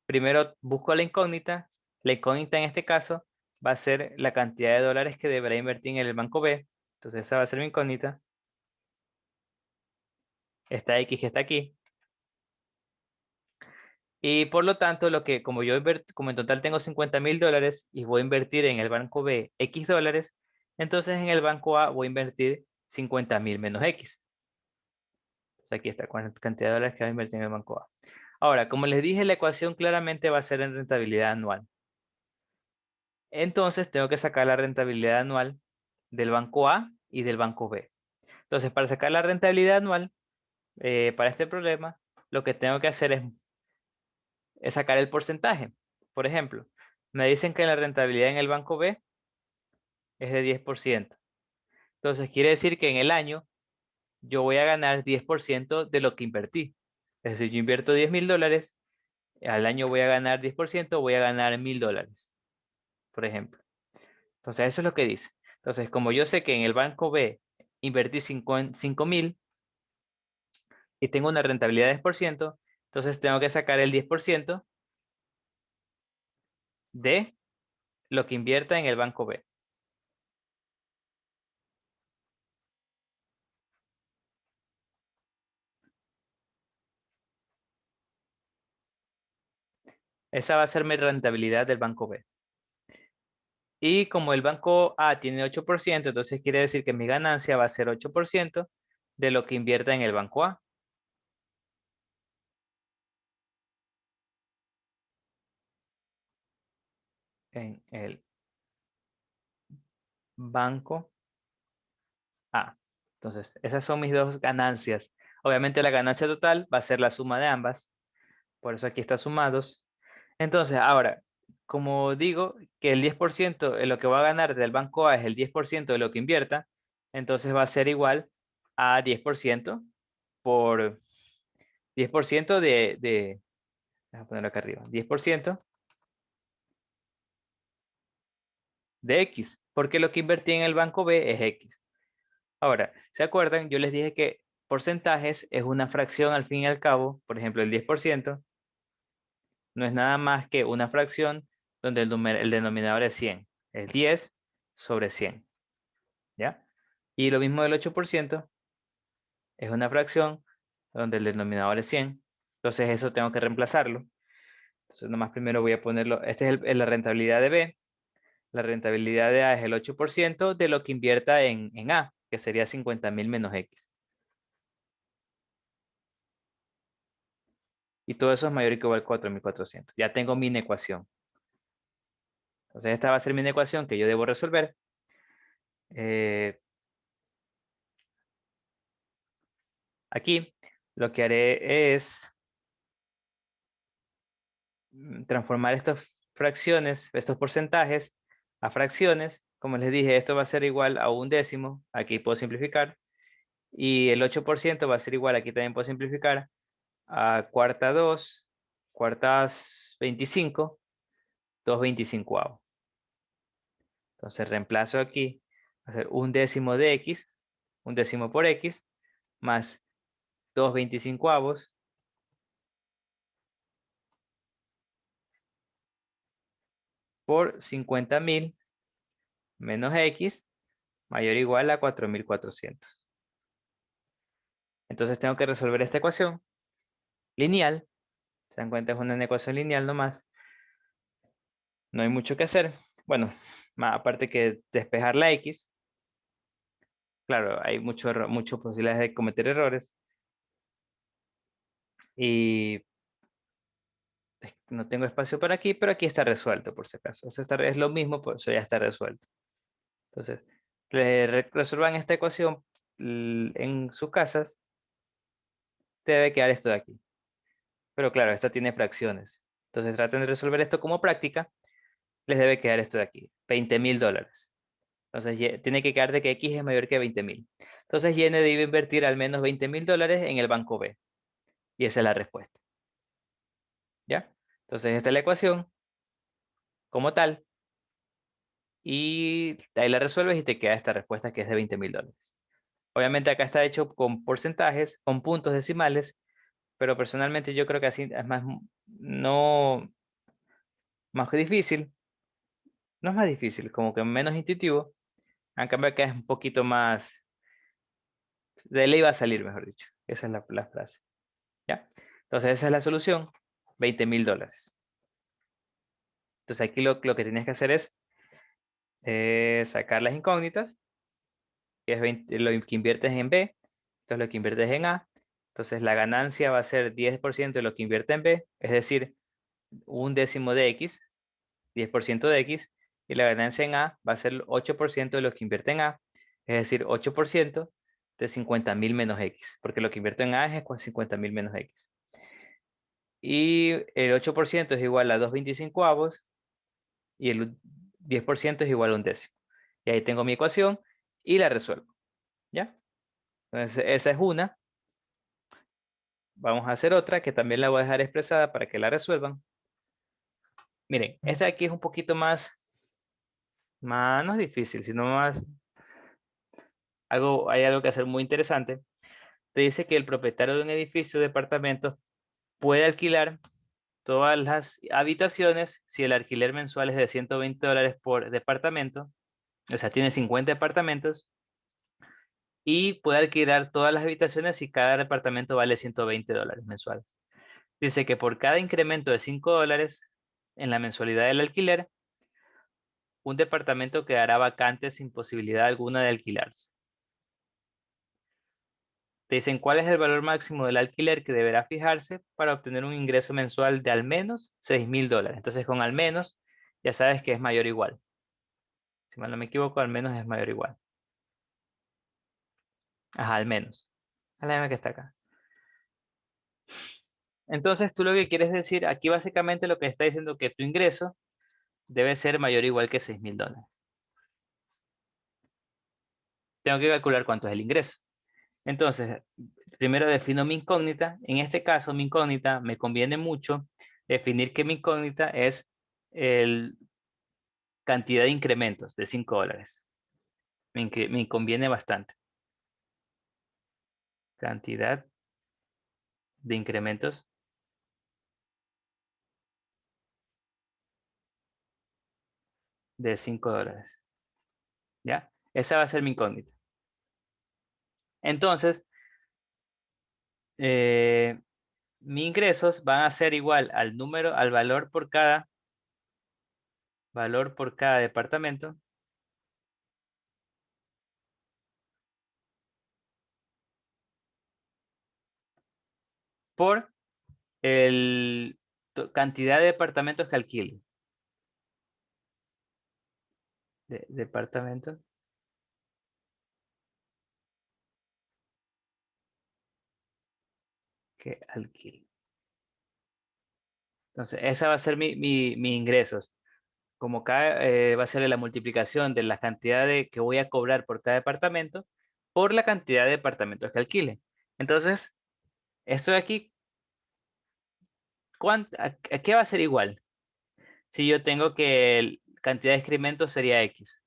Primero busco la incógnita. La incógnita en este caso va a ser la cantidad de dólares que deberá invertir en el banco B. Entonces esa va a ser mi incógnita. Esta X que está aquí. Y por lo tanto, como como en total tengo $50,000 y voy a invertir en el banco B X dólares, entonces en el banco A voy a invertir 50,000 menos X. Entonces aquí está con la cantidad de dólares que voy a invertir en el banco A. Ahora, como les dije, la ecuación claramente va a ser en rentabilidad anual. Entonces tengo que sacar la rentabilidad anual del banco A y del banco B. Entonces, para sacar la rentabilidad anual, para este problema, lo que tengo que hacer es sacar el porcentaje. Por ejemplo, me dicen que la rentabilidad en el banco B es de 10%. Entonces, quiere decir que en el año yo voy a ganar 10% de lo que invertí. Es decir, yo invierto $10,000, al año voy a ganar 10%, voy a ganar $1,000, por ejemplo. Entonces, eso es lo que dice. Entonces, como yo sé que en el banco B invertí 5,000 y tengo una rentabilidad de 10%, entonces tengo que sacar el 10% de lo que invierta en el banco B. Esa va a ser mi rentabilidad del banco B. Y como el banco A tiene 8%, entonces quiere decir que mi ganancia va a ser 8% de lo que invierta en el banco A. En el banco A. Entonces, esas son mis dos ganancias. Obviamente la ganancia total va a ser la suma de ambas. Por eso aquí está sumados. Entonces, ahora, como digo que el 10% de lo que va a ganar del banco A es el 10% de lo que invierta, entonces va a ser igual a 10% por 10% déjame ponerlo acá arriba, 10% de X, porque lo que invertí en el banco B es X. Ahora, ¿se acuerdan? Yo les dije que porcentajes es una fracción al fin y al cabo, por ejemplo, el 10% no es nada más que una fracción donde el denominador es 100, es 10 sobre 100, ¿ya? Y lo mismo del 8% es una fracción donde el denominador es 100, entonces eso tengo que reemplazarlo. Entonces nomás primero voy a ponerlo, esta es la rentabilidad de B, la rentabilidad de A es el 8% de lo que invierta en A, que sería 50.000 menos X. Y todo eso es mayor o igual a 4.400. Ya tengo mi inecuación. Entonces esta va a ser mi inecuación que yo debo resolver. Aquí lo que haré es transformar estas fracciones, estos porcentajes a fracciones. Como les dije, esto va a ser igual a un décimo. Aquí puedo simplificar. Y el 8% va a ser igual, aquí también puedo simplificar, a cuarta 2, cuartas 25, 2/25. Entonces reemplazo aquí, va a ser un décimo de X, un décimo por X, más 2/25 por 50.000 menos X mayor o igual a 4.400. Entonces tengo que resolver esta ecuación lineal. Se dan cuenta, es una ecuación lineal nomás. No hay mucho que hacer. Bueno, aparte que despejar la X. Claro, hay muchas posibilidades de cometer errores. Y no tengo espacio para aquí, pero aquí está resuelto por si acaso. Eso es lo mismo, por eso ya está resuelto. Entonces, resuelvan esta ecuación en sus casas. Te debe quedar esto de aquí. Pero claro, esta tiene fracciones. Entonces traten de resolver esto como práctica. Les debe quedar esto de aquí, $20.000. Entonces tiene que quedar de que X es mayor que 20.000. Entonces Y debe invertir al menos $20.000 en el banco B. Y esa es la respuesta. ¿Ya? Entonces esta es la ecuación como tal. Y ahí la resuelves y te queda esta respuesta que es de $20.000. Obviamente acá está hecho con porcentajes, con puntos decimales, pero personalmente yo creo que así es más, no, más difícil, no es más difícil, como que menos intuitivo. En cambio acá es un poquito más, de ley va a salir, mejor dicho. Esa es la frase. ¿Ya? Entonces esa es la solución, $20.000. Entonces aquí lo que tienes que hacer es sacar las incógnitas, que es lo que inviertes en B, entonces lo que inviertes en A. Entonces la ganancia va a ser 10% de lo que invierte en B, es decir, un décimo de X, 10% de X, y la ganancia en A va a ser el 8% de lo que invierte en A, es decir, 8% de 50.000 menos X, porque lo que invierto en A es 50.000 menos X. Y el 8% es igual a 2/25 y el 10% es igual a un décimo. Y ahí tengo mi ecuación y la resuelvo. ¿Ya? Entonces esa es una. Vamos a hacer otra que también la voy a dejar expresada para que la resuelvan. Miren, esta de aquí es un poquito más, no es difícil, sino más, hay algo que hacer muy interesante. Te dice que el propietario de un edificio de departamentos puede alquilar todas las habitaciones si el alquiler mensual es de $120 por departamento, o sea, tiene 50 departamentos, y puede alquilar todas las habitaciones si cada departamento vale $120 mensuales. Dice que por cada incremento de $5 en la mensualidad del alquiler, un departamento quedará vacante sin posibilidad alguna de alquilarse. Te dicen cuál es el valor máximo del alquiler que deberá fijarse para obtener un ingreso mensual de al menos $6.000. Entonces con al menos ya sabes que es mayor o igual. Si mal no me equivoco, al menos es mayor o igual. Ajá, al menos. A la misma que está acá. Entonces tú lo que quieres decir, aquí básicamente lo que está diciendo que tu ingreso debe ser mayor o igual que $6,000. Tengo que calcular cuánto es el ingreso. Entonces, primero defino mi incógnita. En este caso, mi incógnita me conviene mucho definir que mi incógnita es el cantidad de incrementos de $5. Me conviene bastante. Cantidad de incrementos de $5. ¿Ya? Esa va a ser mi incógnita. Entonces, mis ingresos van a ser igual al número, al valor por cada departamento por el cantidad de departamentos que alquile. Departamentos que alquile. Entonces, esa va a ser mi ingresos. Como cada, va a ser la multiplicación de la cantidad que voy a cobrar por cada departamento por la cantidad de departamentos que alquile. Entonces, esto de aquí, ¿a qué va a ser igual? Si yo tengo que cantidad de excrementos sería X.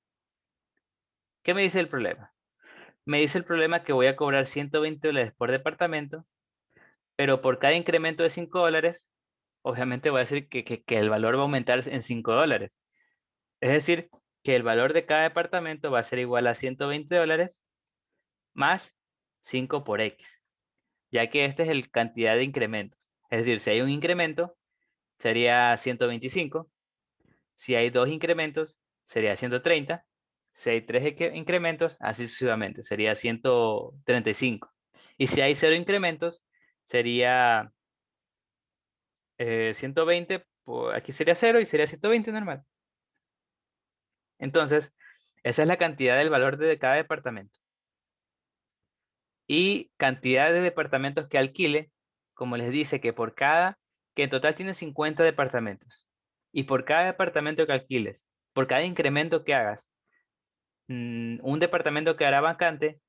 ¿Qué me dice el problema? Me dice el problema que voy a cobrar $120 por departamento, pero por cada incremento de $5, obviamente voy a decir que el valor va a aumentar en $5. Es decir, que el valor de cada departamento va a ser igual a $120 más 5 por X, ya que esta es la cantidad de incrementos. Es decir, si hay un incremento, sería 125. Si hay dos incrementos, sería 130. Si hay tres incrementos, así sucesivamente, sería 135. Y si hay cero incrementos, sería 120. Aquí sería 0 y sería 120 normal. Entonces, esa es la cantidad del valor de cada departamento. Y cantidad de departamentos que alquile, como les dice que que en total tiene 50 departamentos. Y por cada departamento que alquiles, por cada incremento que hagas, un departamento quedará vacante,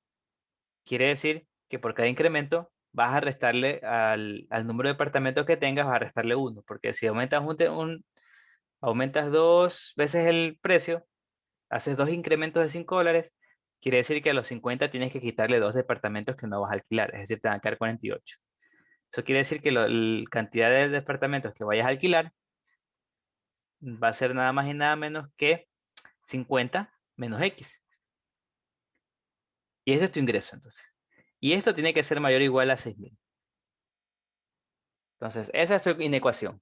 quiere decir que por cada incremento vas a restarle al número de departamentos que tengas, vas a restarle uno, porque si aumentas 2 veces el precio, haces dos incrementos de $5, quiere decir que a los 50 tienes que quitarle dos departamentos que no vas a alquilar, es decir, te van a quedar 48. Eso quiere decir que la cantidad de departamentos que vayas a alquilar va a ser nada más y nada menos que 50 menos X. Y ese es tu ingreso, entonces. Y esto tiene que ser mayor o igual a 6,000. Entonces, esa es tu inecuación.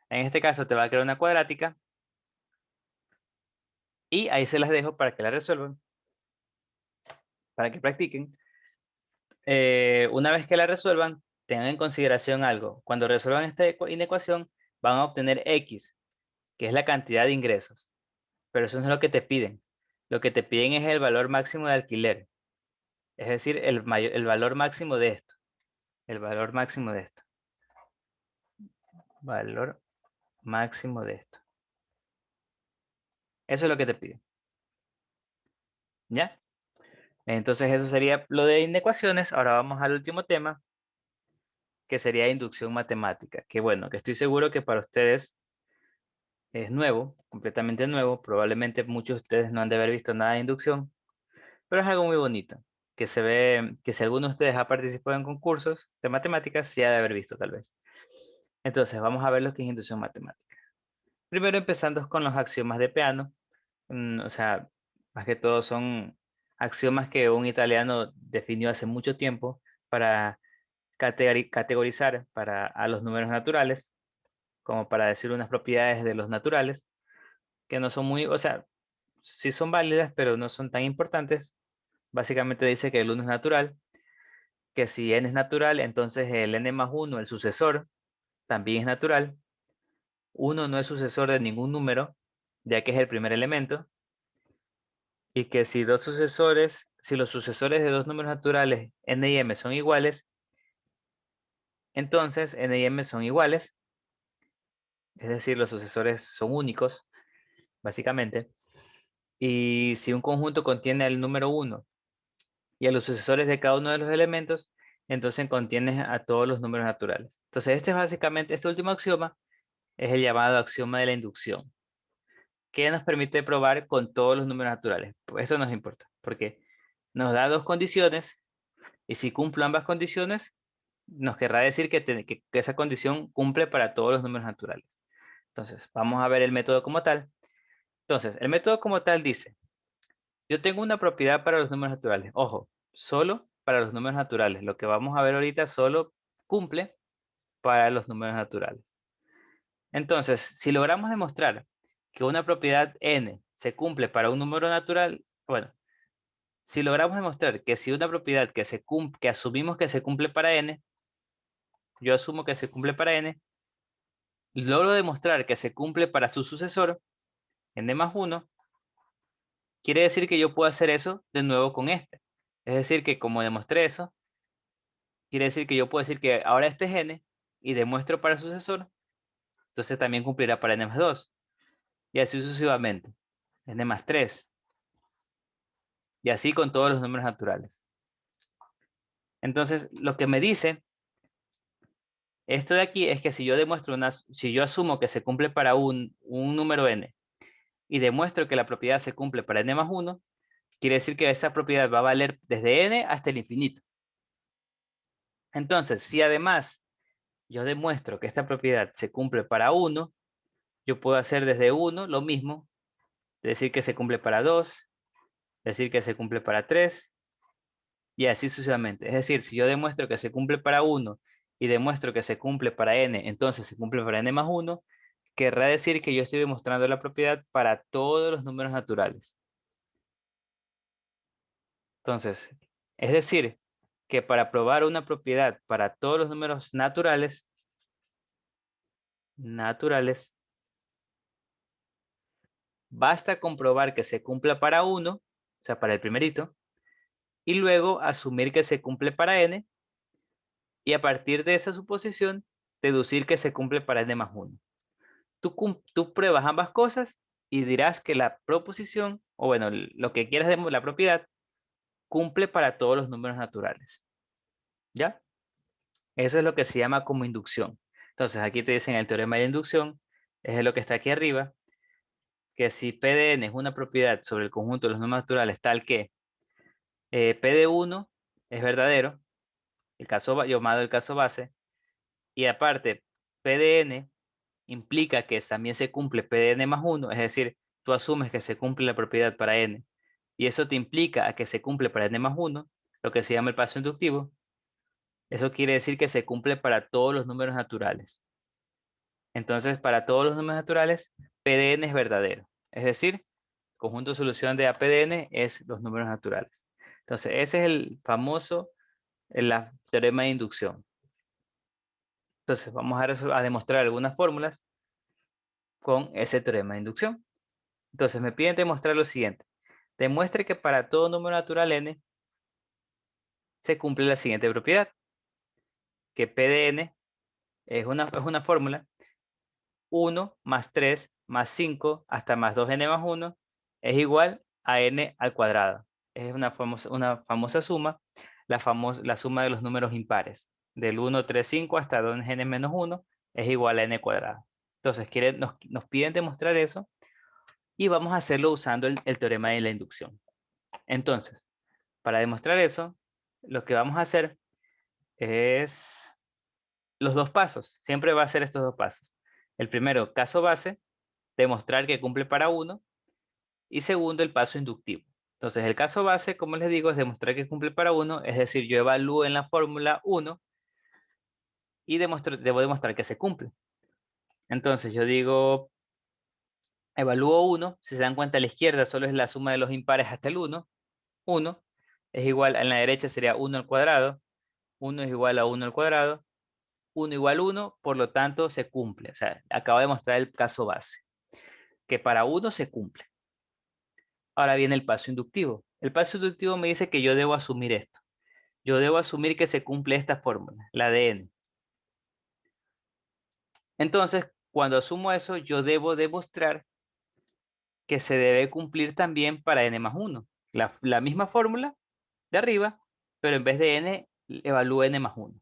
En este caso te va a crear una cuadrática. Y ahí se las dejo para que la resuelvan. Para que practiquen. Una vez que la resuelvan, tengan en consideración algo. Cuando resuelvan esta inecuación, van a obtener X, que es la cantidad de ingresos. Pero eso no es lo que te piden. Lo que te piden es el valor máximo de alquiler. Es decir, el valor máximo de esto. El valor máximo de esto. Valor máximo de esto. Eso es lo que te piden. ¿Ya? Entonces eso sería lo de inecuaciones. Ahora vamos al último tema, que sería inducción matemática. Que bueno, que estoy seguro que para ustedes es nuevo, completamente nuevo. Probablemente muchos de ustedes no han de haber visto nada de inducción, pero es algo muy bonito, que se ve, que si alguno de ustedes ha participado en concursos de matemáticas, sí ha de haber visto tal vez. Entonces vamos a ver lo que es inducción matemática. Primero empezando con los axiomas de Peano. O sea, más que todo son axiomas que un italiano definió hace mucho tiempo para categorizar a los números naturales, como para decir unas propiedades de los naturales, que no son muy, o sea, sí son válidas, pero no son tan importantes. Básicamente dice que el 1 es natural, que si n es natural, entonces el n más 1, el sucesor, también es natural. 1 no es sucesor de ningún número, ya que es el primer elemento. Y que si si los sucesores de dos números naturales, n y m, son iguales, entonces n y m son iguales, es decir, los sucesores son únicos, básicamente. Y si un conjunto contiene el número 1 y a los sucesores de cada uno de los elementos, entonces contiene a todos los números naturales. Entonces este es básicamente, este último axioma es el llamado axioma de la inducción, que nos permite probar con todos los números naturales. Pues esto nos importa, porque nos da dos condiciones, y si cumplo ambas condiciones, nos querrá decir que esa condición cumple para todos los números naturales. Entonces, vamos a ver el método como tal. Entonces, el método como tal dice, yo tengo una propiedad para los números naturales. Ojo, solo para los números naturales. Lo que vamos a ver ahorita solo cumple para los números naturales. Entonces, si logramos demostrar que una propiedad n se cumple para un número natural, bueno, si logramos demostrar que si una propiedad que asumimos que se cumple para n, yo asumo que se cumple para n, logro demostrar que se cumple para su sucesor, n más 1, quiere decir que yo puedo hacer eso de nuevo con este. Es decir, que como demostré eso, quiere decir que yo puedo decir que ahora este es n y demuestro para el sucesor, entonces también cumplirá para n más 2. Y así sucesivamente. N más 3. Y así con todos los números naturales. Entonces, lo que me dice esto de aquí es que si yo demuestro si yo asumo que se cumple para un número n y demuestro que la propiedad se cumple para n más 1, quiere decir que esa propiedad va a valer desde n hasta el infinito. Entonces, si además yo demuestro que esta propiedad se cumple para 1, yo puedo hacer desde 1 lo mismo, decir que se cumple para 2, decir que se cumple para 3, y así sucesivamente. Es decir, si yo demuestro que se cumple para 1 y demuestro que se cumple para n, entonces se cumple para n más 1, querrá decir que yo estoy demostrando la propiedad para todos los números naturales. Entonces, es decir, que para probar una propiedad para todos los números naturales, basta comprobar que se cumpla para 1, o sea, para el primerito, y luego asumir que se cumple para n, y a partir de esa suposición, deducir que se cumple para n más 1. Tú pruebas ambas cosas y dirás que la proposición, o bueno, lo que quieras de la propiedad, cumple para todos los números naturales. ¿Ya? Eso es lo que se llama como inducción. Entonces, aquí te dicen el teorema de inducción, es lo que está aquí arriba, que si P de n es una propiedad sobre el conjunto de los números naturales tal que P de 1 es verdadero, el caso llamado el caso base, y aparte P de n implica que también se cumple P de n más 1, es decir, tú asumes que se cumple la propiedad para n, y eso te implica a que se cumple para n más 1, lo que se llama el paso inductivo. Eso quiere decir que se cumple para todos los números naturales. Entonces, para todos los números naturales, P de n es verdadero. Es decir, conjunto de solución de AP de n es los números naturales. Entonces, ese es el famoso teorema de inducción. Entonces, vamos a demostrar algunas fórmulas con ese teorema de inducción. Entonces, me piden demostrar lo siguiente. Demuestre que para todo número natural n se cumple la siguiente propiedad. Que P de n es una fórmula 1 más 3 más 5 hasta más 2n más 1 es igual a n al cuadrado. Es una famosa suma, la suma de los números impares. Del 1, 3, 5 hasta 2n menos 1 es igual a n cuadrado. Entonces nos piden demostrar eso y vamos a hacerlo usando el teorema de la inducción. Entonces, para demostrar eso, lo que vamos a hacer es los dos pasos. Siempre va a ser estos dos pasos. El primero, caso base, demostrar que cumple para 1. Y segundo, el paso inductivo. Entonces, el caso base, como les digo, es demostrar que cumple para 1. Es decir, yo evalúo en la fórmula 1 y debo demostrar que se cumple. Entonces, yo digo, evalúo 1. Si se dan cuenta, a la izquierda solo es la suma de los impares hasta el 1. 1 es igual, en la derecha sería 1 al cuadrado. 1 es igual a 1 al cuadrado. 1 igual 1, por lo tanto se cumple. O sea, acabo de mostrar el caso base, que para 1 se cumple. Ahora viene el paso inductivo. El paso inductivo me dice que yo debo asumir esto. Yo debo asumir que se cumple esta fórmula, la de n. Entonces, cuando asumo eso, yo debo demostrar que se debe cumplir también para n más 1. La misma fórmula de arriba, pero en vez de n, evalúo n más 1.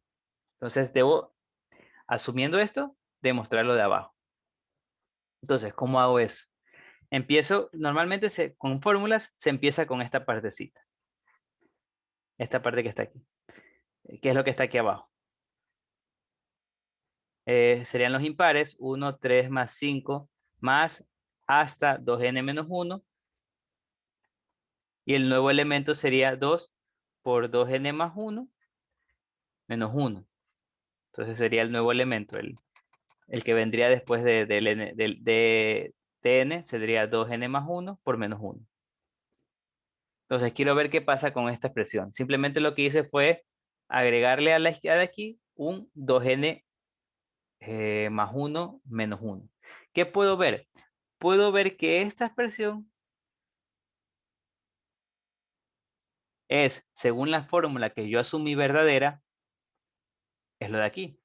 Entonces, debo, asumiendo esto, demostrar lo de abajo. Entonces, ¿cómo hago eso? Empiezo, normalmente con fórmulas se empieza con esta partecita. Esta parte que está aquí. ¿Qué es lo que está aquí abajo? Serían los impares, 1, 3 más 5, más hasta 2n menos 1. Y el nuevo elemento sería 2 por 2n más 1 menos 1. Entonces sería el nuevo elemento, el que vendría después de n, sería 2n más 1 por menos 1. Entonces quiero ver qué pasa con esta expresión. Simplemente lo que hice fue agregarle a la izquierda de aquí un 2n más 1 menos 1. ¿Qué puedo ver? Puedo ver que esta expresión es, según la fórmula que yo asumí verdadera, es lo de aquí.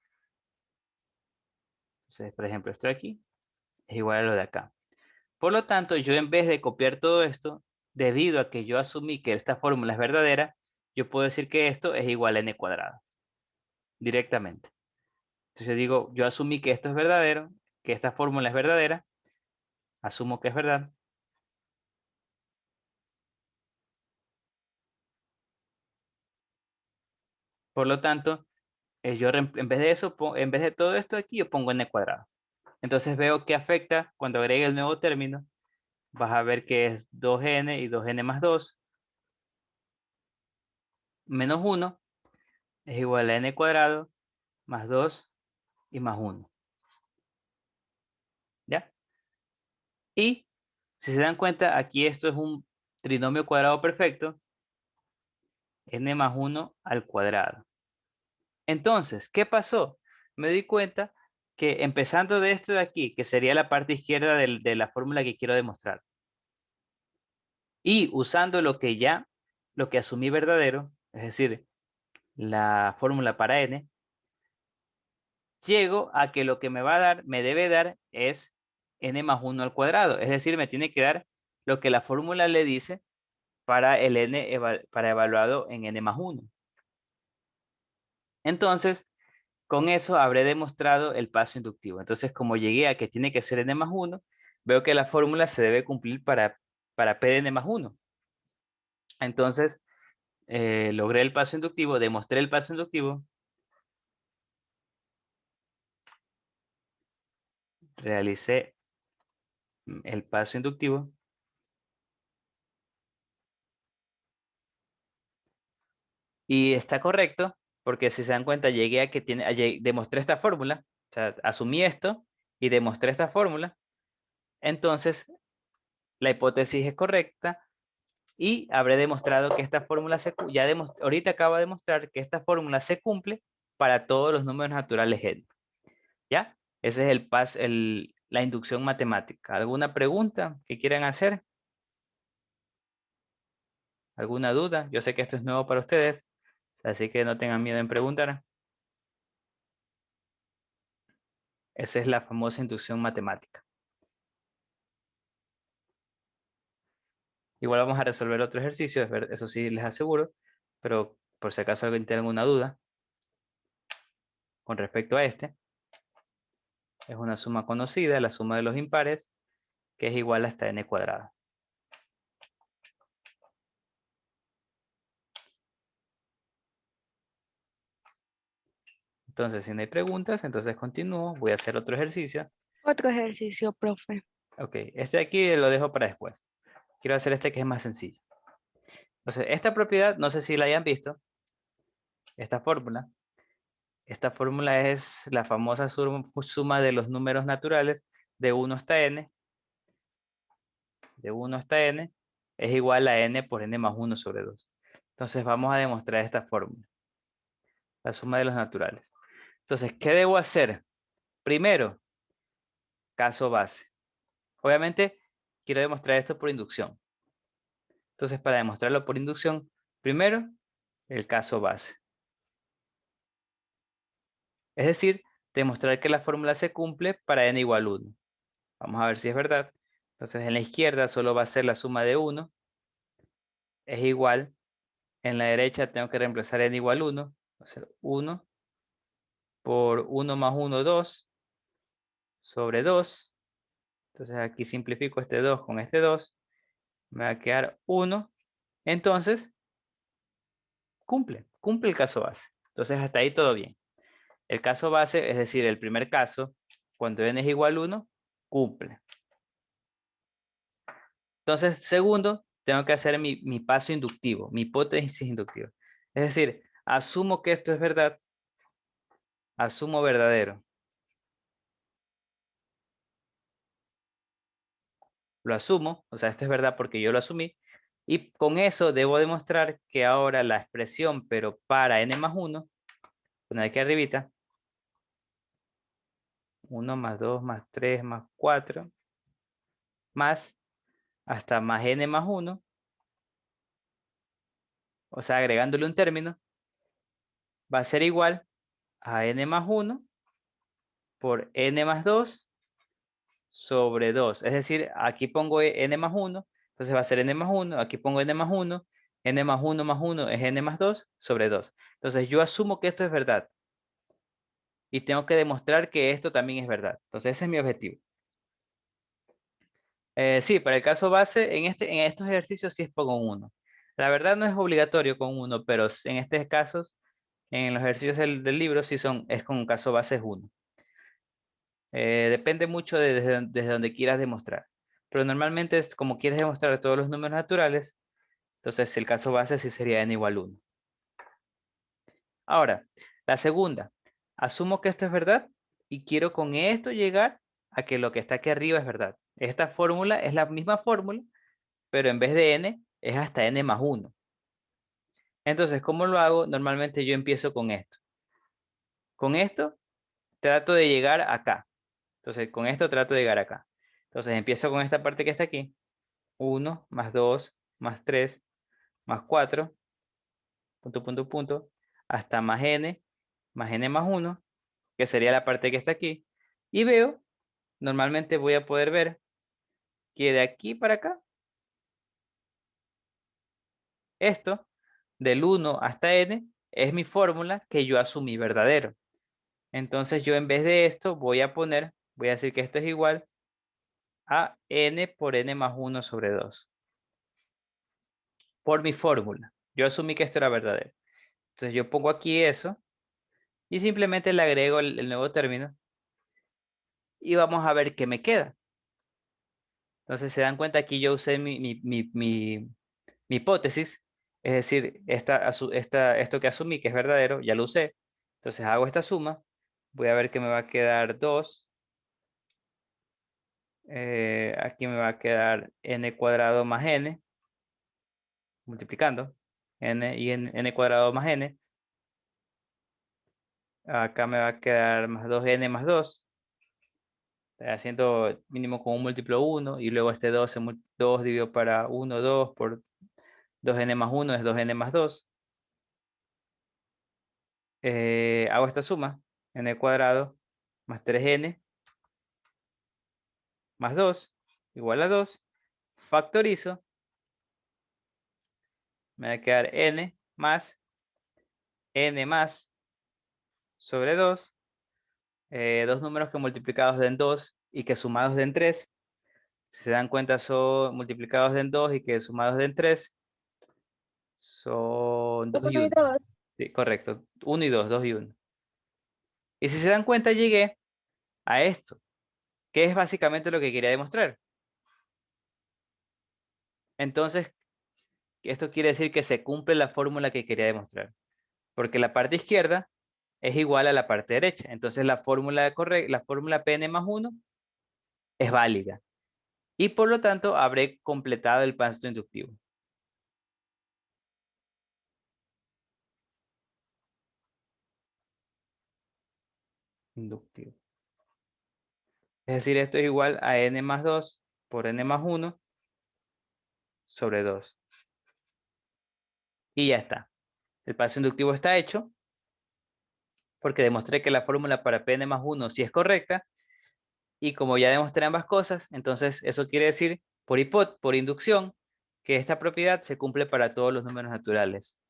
Entonces, por ejemplo, esto de aquí es igual a lo de acá. Por lo tanto, yo en vez de copiar todo esto, debido a que yo asumí que esta fórmula es verdadera, yo puedo decir que esto es igual a n cuadrado. Directamente. Entonces yo digo, yo asumí que esto es verdadero, que esta fórmula es verdadera, asumo que es verdad. Por lo tanto, yo en vez de eso, en vez de todo esto aquí, yo pongo n cuadrado. Entonces veo que afecta cuando agregue el nuevo término. Vas a ver que es 2n y 2n más 2 menos 1 es igual a n cuadrado más 2 y más 1. ¿Ya? Y si se dan cuenta, aquí esto es un trinomio cuadrado perfecto, n más 1 al cuadrado. Entonces, ¿qué pasó? Me di cuenta que empezando de esto de aquí, que sería la parte izquierda de la fórmula que quiero demostrar, y usando lo que asumí verdadero, es decir, la fórmula para n, llego a que lo que me va a dar, me debe dar es n más 1 al cuadrado. Es decir, me tiene que dar lo que la fórmula le dice para el n para evaluado en n más 1. Entonces, con eso habré demostrado el paso inductivo. Entonces, como llegué a que tiene que ser n más 1, veo que la fórmula se debe cumplir para p de n más 1. Entonces, logré el paso inductivo, demostré el paso inductivo, realicé el paso inductivo y está correcto porque si se dan cuenta llegué a que demostré esta fórmula, o sea, asumí esto y demostré esta fórmula, entonces la hipótesis es correcta y habré demostrado que esta fórmula ahorita acabo de demostrar que esta fórmula se cumple para todos los números naturales n. ¿Ya? Ese es el paso, la inducción matemática. ¿Alguna pregunta que quieran hacer? ¿Alguna duda? Yo sé que esto es nuevo para ustedes, así que no tengan miedo en preguntar. Esa es la famosa inducción matemática. Igual vamos a resolver otro ejercicio, eso sí les aseguro, pero por si acaso alguien tiene alguna duda con respecto a este, es una suma conocida, la suma de los impares, que es igual hasta n cuadrado. Entonces, si no hay preguntas, entonces continúo. Voy a hacer otro ejercicio. Otro ejercicio, profe. Ok, este de aquí lo dejo para después. Quiero hacer este que es más sencillo. Entonces, esta propiedad, no sé si la hayan visto, esta fórmula. Esta fórmula es la famosa suma de los números naturales de 1 hasta n. De 1 hasta n es igual a n por n más 1 sobre 2. Entonces, vamos a demostrar esta fórmula. La suma de los naturales. Entonces, ¿qué debo hacer? Primero, caso base. Obviamente, quiero demostrar esto por inducción. Entonces, para demostrarlo por inducción, primero, el caso base. Es decir, demostrar que la fórmula se cumple para n igual 1. Vamos a ver si es verdad. Entonces en la izquierda solo va a ser la suma de 1. Es igual. En la derecha tengo que reemplazar n igual 1. Va a ser 1 por 1 más 1, 2 sobre 2. Entonces aquí simplifico este 2 con este 2. Me va a quedar 1. Entonces, cumple el caso base. Entonces hasta ahí todo bien. El caso base, es decir, el primer caso, cuando n es igual a 1, cumple. Entonces, segundo, tengo que hacer mi paso inductivo, mi hipótesis inductiva. Es decir, asumo que esto es verdad, asumo verdadero. Lo asumo, o sea, esto es verdad porque yo lo asumí. Y con eso debo demostrar que ahora la expresión, pero para n más 1, una de aquí arribita, 1 más 2 más 3 más 4, más hasta más n más 1, o sea, agregándole un término, va a ser igual a n más 1 por n más 2 sobre 2. Es decir, aquí pongo n más 1, entonces va a ser n más 1, aquí pongo n más 1, n más 1 más 1 es n más 2 sobre 2. Entonces yo asumo que esto es verdad. Y tengo que demostrar que esto también es verdad. Entonces ese es mi objetivo. Sí, para el caso base, en estos ejercicios sí es pongo un 1. La verdad no es obligatorio con 1, pero en estos casos, en los ejercicios del libro, sí es con un caso base es 1. Depende mucho desde donde quieras demostrar. Pero normalmente es como quieres demostrar todos los números naturales, entonces el caso base sí sería n igual 1. Ahora, la segunda. Asumo que esto es verdad y quiero con esto llegar a que lo que está aquí arriba es verdad. Esta fórmula es la misma fórmula, pero en vez de n es hasta n más 1. Entonces, ¿cómo lo hago? Normalmente yo empiezo con esto. Con esto trato de llegar acá. Entonces, con esto trato de llegar acá. Entonces, empiezo con esta parte que está aquí. 1 más 2 más 3 más 4, punto, punto, punto, hasta más n más 1, que sería la parte que está aquí. Y veo, normalmente voy a poder ver que de aquí para acá, esto, del 1 hasta n, es mi fórmula que yo asumí verdadero. Entonces yo en vez de esto voy a decir que esto es igual a n por n más 1 sobre 2. Por mi fórmula. Yo asumí que esto era verdadero. Entonces yo pongo aquí eso y simplemente le agrego el nuevo término y vamos a ver qué me queda. Entonces se dan cuenta aquí yo usé mi hipótesis, es decir, esto que asumí que es verdadero, ya lo usé. Entonces hago esta suma, voy a ver que me va a quedar 2. Aquí me va a quedar n cuadrado más n, multiplicando, n y n cuadrado más n. Acá me va a quedar más 2n más 2, haciendo mínimo con un múltiplo 1, y luego este 2, 2 dividido para 1, 2 por 2n más 1 es 2n más 2. Hago esta suma, n cuadrado más 3n más 2 igual a 2. Factorizo, me va a quedar n más sobre 2. Dos números que multiplicados den 2 y que sumados den 3. Si se dan cuenta, son multiplicados den 2 y que sumados den 3. Son 2 y 1 y 1. 2. Sí, correcto. 1 y 2, 2 y 1. Y si se dan cuenta, llegué a esto, que es básicamente lo que quería demostrar. Entonces, esto quiere decir que se cumple la fórmula que quería demostrar. Porque la parte izquierda es igual a la parte derecha. Entonces, la fórmula Pn más 1 es válida. Y por lo tanto, habré completado el paso inductivo. Inductivo. Es decir, esto es igual a n más 2 por n más 1 sobre 2. Y ya está. El paso inductivo está hecho. porque demostré que la fórmula para Pn más 1 sí es correcta, y como ya demostré ambas cosas, entonces eso quiere decir, por inducción, que esta propiedad se cumple para todos los números naturales.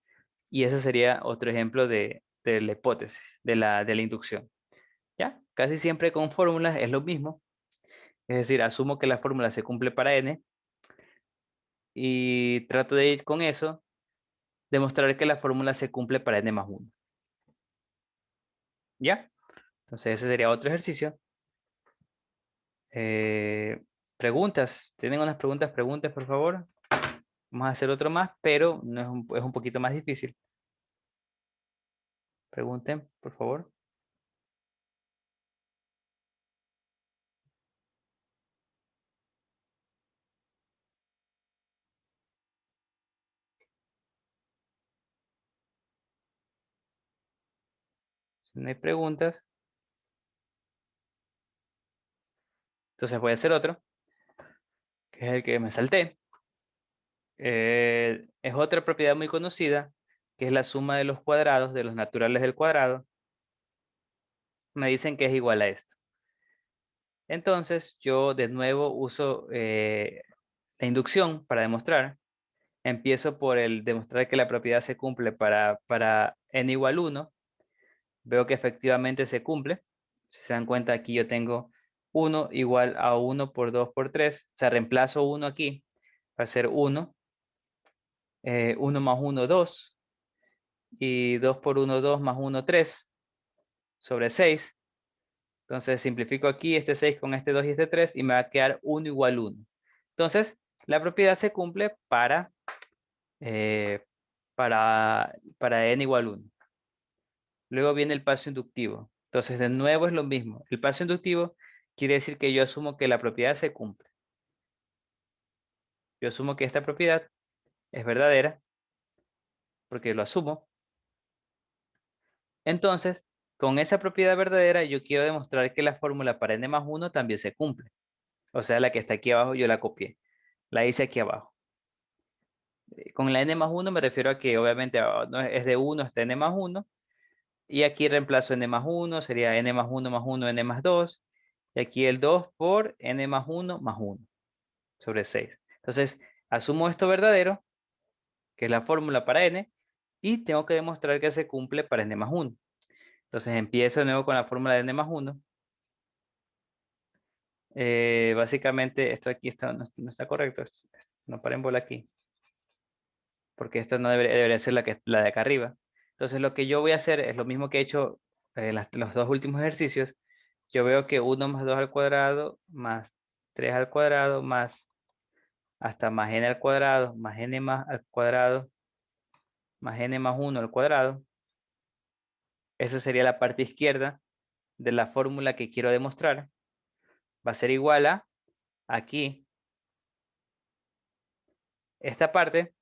Y ese sería otro ejemplo de la hipótesis, de la inducción. ¿Ya? Casi siempre con fórmulas es lo mismo. Es decir, asumo que la fórmula se cumple para n y trato de ir con eso, demostrar que la fórmula se cumple para n más 1. ¿Ya? Entonces ese sería otro ejercicio. Preguntas. ¿Tienen unas preguntas? Preguntas, por favor. Vamos a hacer otro más, pero no es un poquito más difícil. Pregunten, por favor. Si no hay preguntas, entonces voy a hacer otro, que es el que me salté. Es otra propiedad muy conocida, que es la suma de los cuadrados, de los naturales del cuadrado. Me dicen que es igual a esto. Entonces, yo de nuevo uso la inducción para demostrar. Empiezo por el demostrar que la propiedad se cumple para n igual 1. Veo que efectivamente se cumple. Si se dan cuenta, aquí yo tengo 1 igual a 1 por 2 por 3. O sea, reemplazo 1 aquí. Va a ser 1. 1 más 1, 2. Y 2 por 1, 2 más 1, 3. Sobre 6. Entonces simplifico aquí este 6 con este 2 y este 3 y me va a quedar 1 igual 1. Entonces, la propiedad se cumple para n igual 1. Luego viene el paso inductivo. Entonces, de nuevo es lo mismo. El paso inductivo quiere decir que yo asumo que la propiedad se cumple. Yo asumo que esta propiedad es verdadera, porque lo asumo. Entonces, con esa propiedad verdadera, yo quiero demostrar que la fórmula para n más 1 también se cumple. O sea, la que está aquí abajo yo la copié. La hice aquí abajo. Con la n más 1 me refiero a que obviamente no es de 1 hasta n más 1. Y aquí reemplazo n más 1, sería n más 1 más 1, n más 2. Y aquí el 2 por n más 1 más 1 sobre 6. Entonces, asumo esto verdadero, que es la fórmula para n, y tengo que demostrar que se cumple para n más 1. Entonces, empiezo de nuevo con la fórmula de n más 1. Básicamente, esto aquí no está correcto. No paren bola aquí. Porque esto no debería ser la de acá arriba. Entonces, lo que yo voy a hacer es lo mismo que he hecho en los dos últimos ejercicios. Yo veo que 1 más 2 al cuadrado más 3 al cuadrado más hasta más n al cuadrado más n más al cuadrado más n más 1 al cuadrado. Esa sería la parte izquierda de la fórmula que quiero demostrar. Va a ser igual a aquí. Esta parte,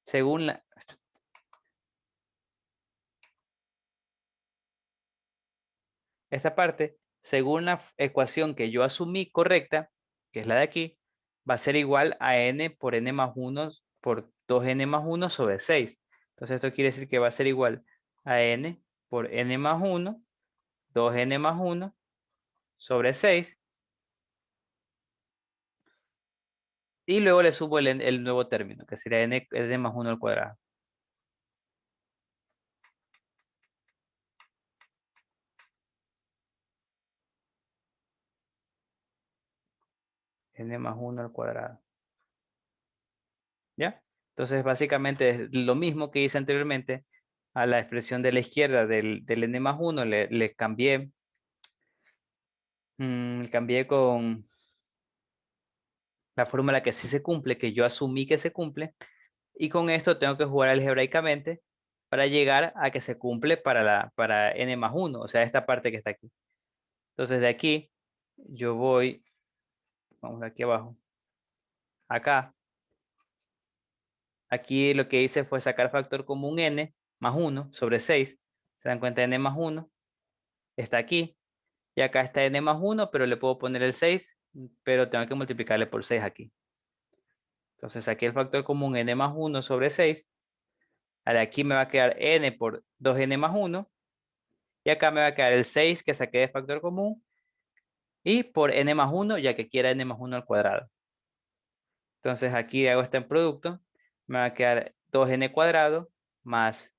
según la... Esta parte, según la ecuación que yo asumí correcta, que es la de aquí, va a ser igual a n por n más 1 por 2n más 1 sobre 6. Entonces esto quiere decir que va a ser igual a n por n más 1, 2n más 1 sobre 6. Y luego le subo el nuevo término, que sería n más 1 al cuadrado. N más 1 al cuadrado. ¿Ya? Entonces, básicamente es lo mismo que hice anteriormente a la expresión de la izquierda del n más 1, le cambié, cambié con la fórmula que sí se cumple, que yo asumí que se cumple, y con esto tengo que jugar algebraicamente para llegar a que se cumple para n más 1, o sea, esta parte que está aquí. Entonces, de aquí, yo voy, vamos aquí abajo, acá. Aquí lo que hice fue sacar factor común n más 1 sobre 6. Se dan cuenta, n más 1 está aquí. Y acá está n más 1, pero le puedo poner el 6, pero tengo que multiplicarle por 6 aquí. Entonces saqué el factor común n más 1 sobre 6. De aquí me va a quedar n por 2n más 1. Y acá me va a quedar el 6 que saqué de factor común. Y por n más 1, ya que quiera n más 1 al cuadrado. Entonces aquí hago este producto. Me va a quedar 2n cuadrado más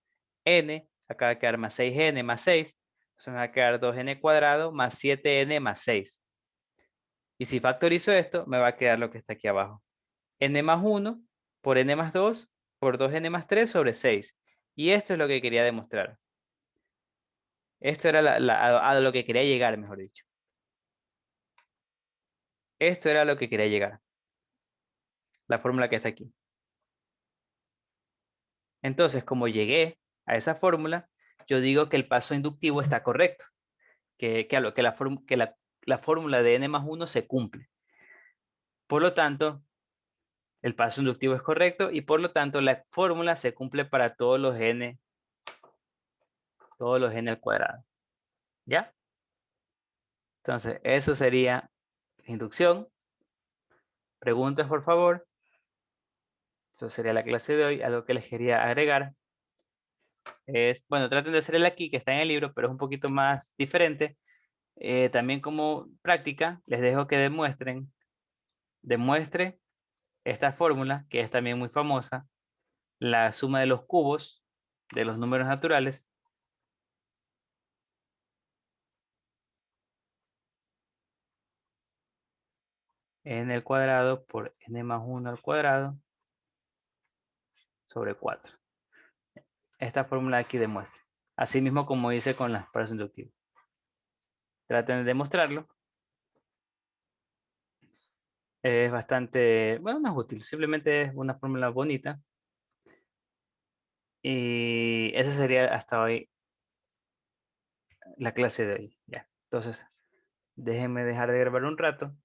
n. Acá va a quedar más 6n más 6. Entonces me va a quedar 2n cuadrado más 7n más 6. Y si factorizo esto, me va a quedar lo que está aquí abajo. N más 1 por n más 2 por 2n más 3 sobre 6. Y esto es lo que quería demostrar. Esto era a lo que quería llegar, mejor dicho. Esto era a lo que quería llegar. La fórmula que está aquí. Entonces, como llegué a esa fórmula, yo digo que el paso inductivo está correcto. Que la fórmula de n más 1 se cumple. Por lo tanto, el paso inductivo es correcto y por lo tanto la fórmula se cumple para todos los n al cuadrado. ¿Ya? Entonces, eso sería inducción. Preguntas, por favor. Eso sería la clase de hoy. Algo que les quería agregar es, bueno, traten de hacer el aquí que está en el libro, pero es un poquito más diferente. También como práctica, les dejo que demuestre esta fórmula, que es también muy famosa, la suma de los cubos de los números naturales. N al cuadrado por n más 1 al cuadrado sobre 4. Esta fórmula aquí demuestra. Así mismo como hice con las pruebas inductivas. Traten de demostrarlo. Es bastante, bueno, no es útil. Simplemente es una fórmula bonita. Y esa sería hasta hoy la clase de hoy. Ya. Entonces, déjenme dejar de grabar un rato.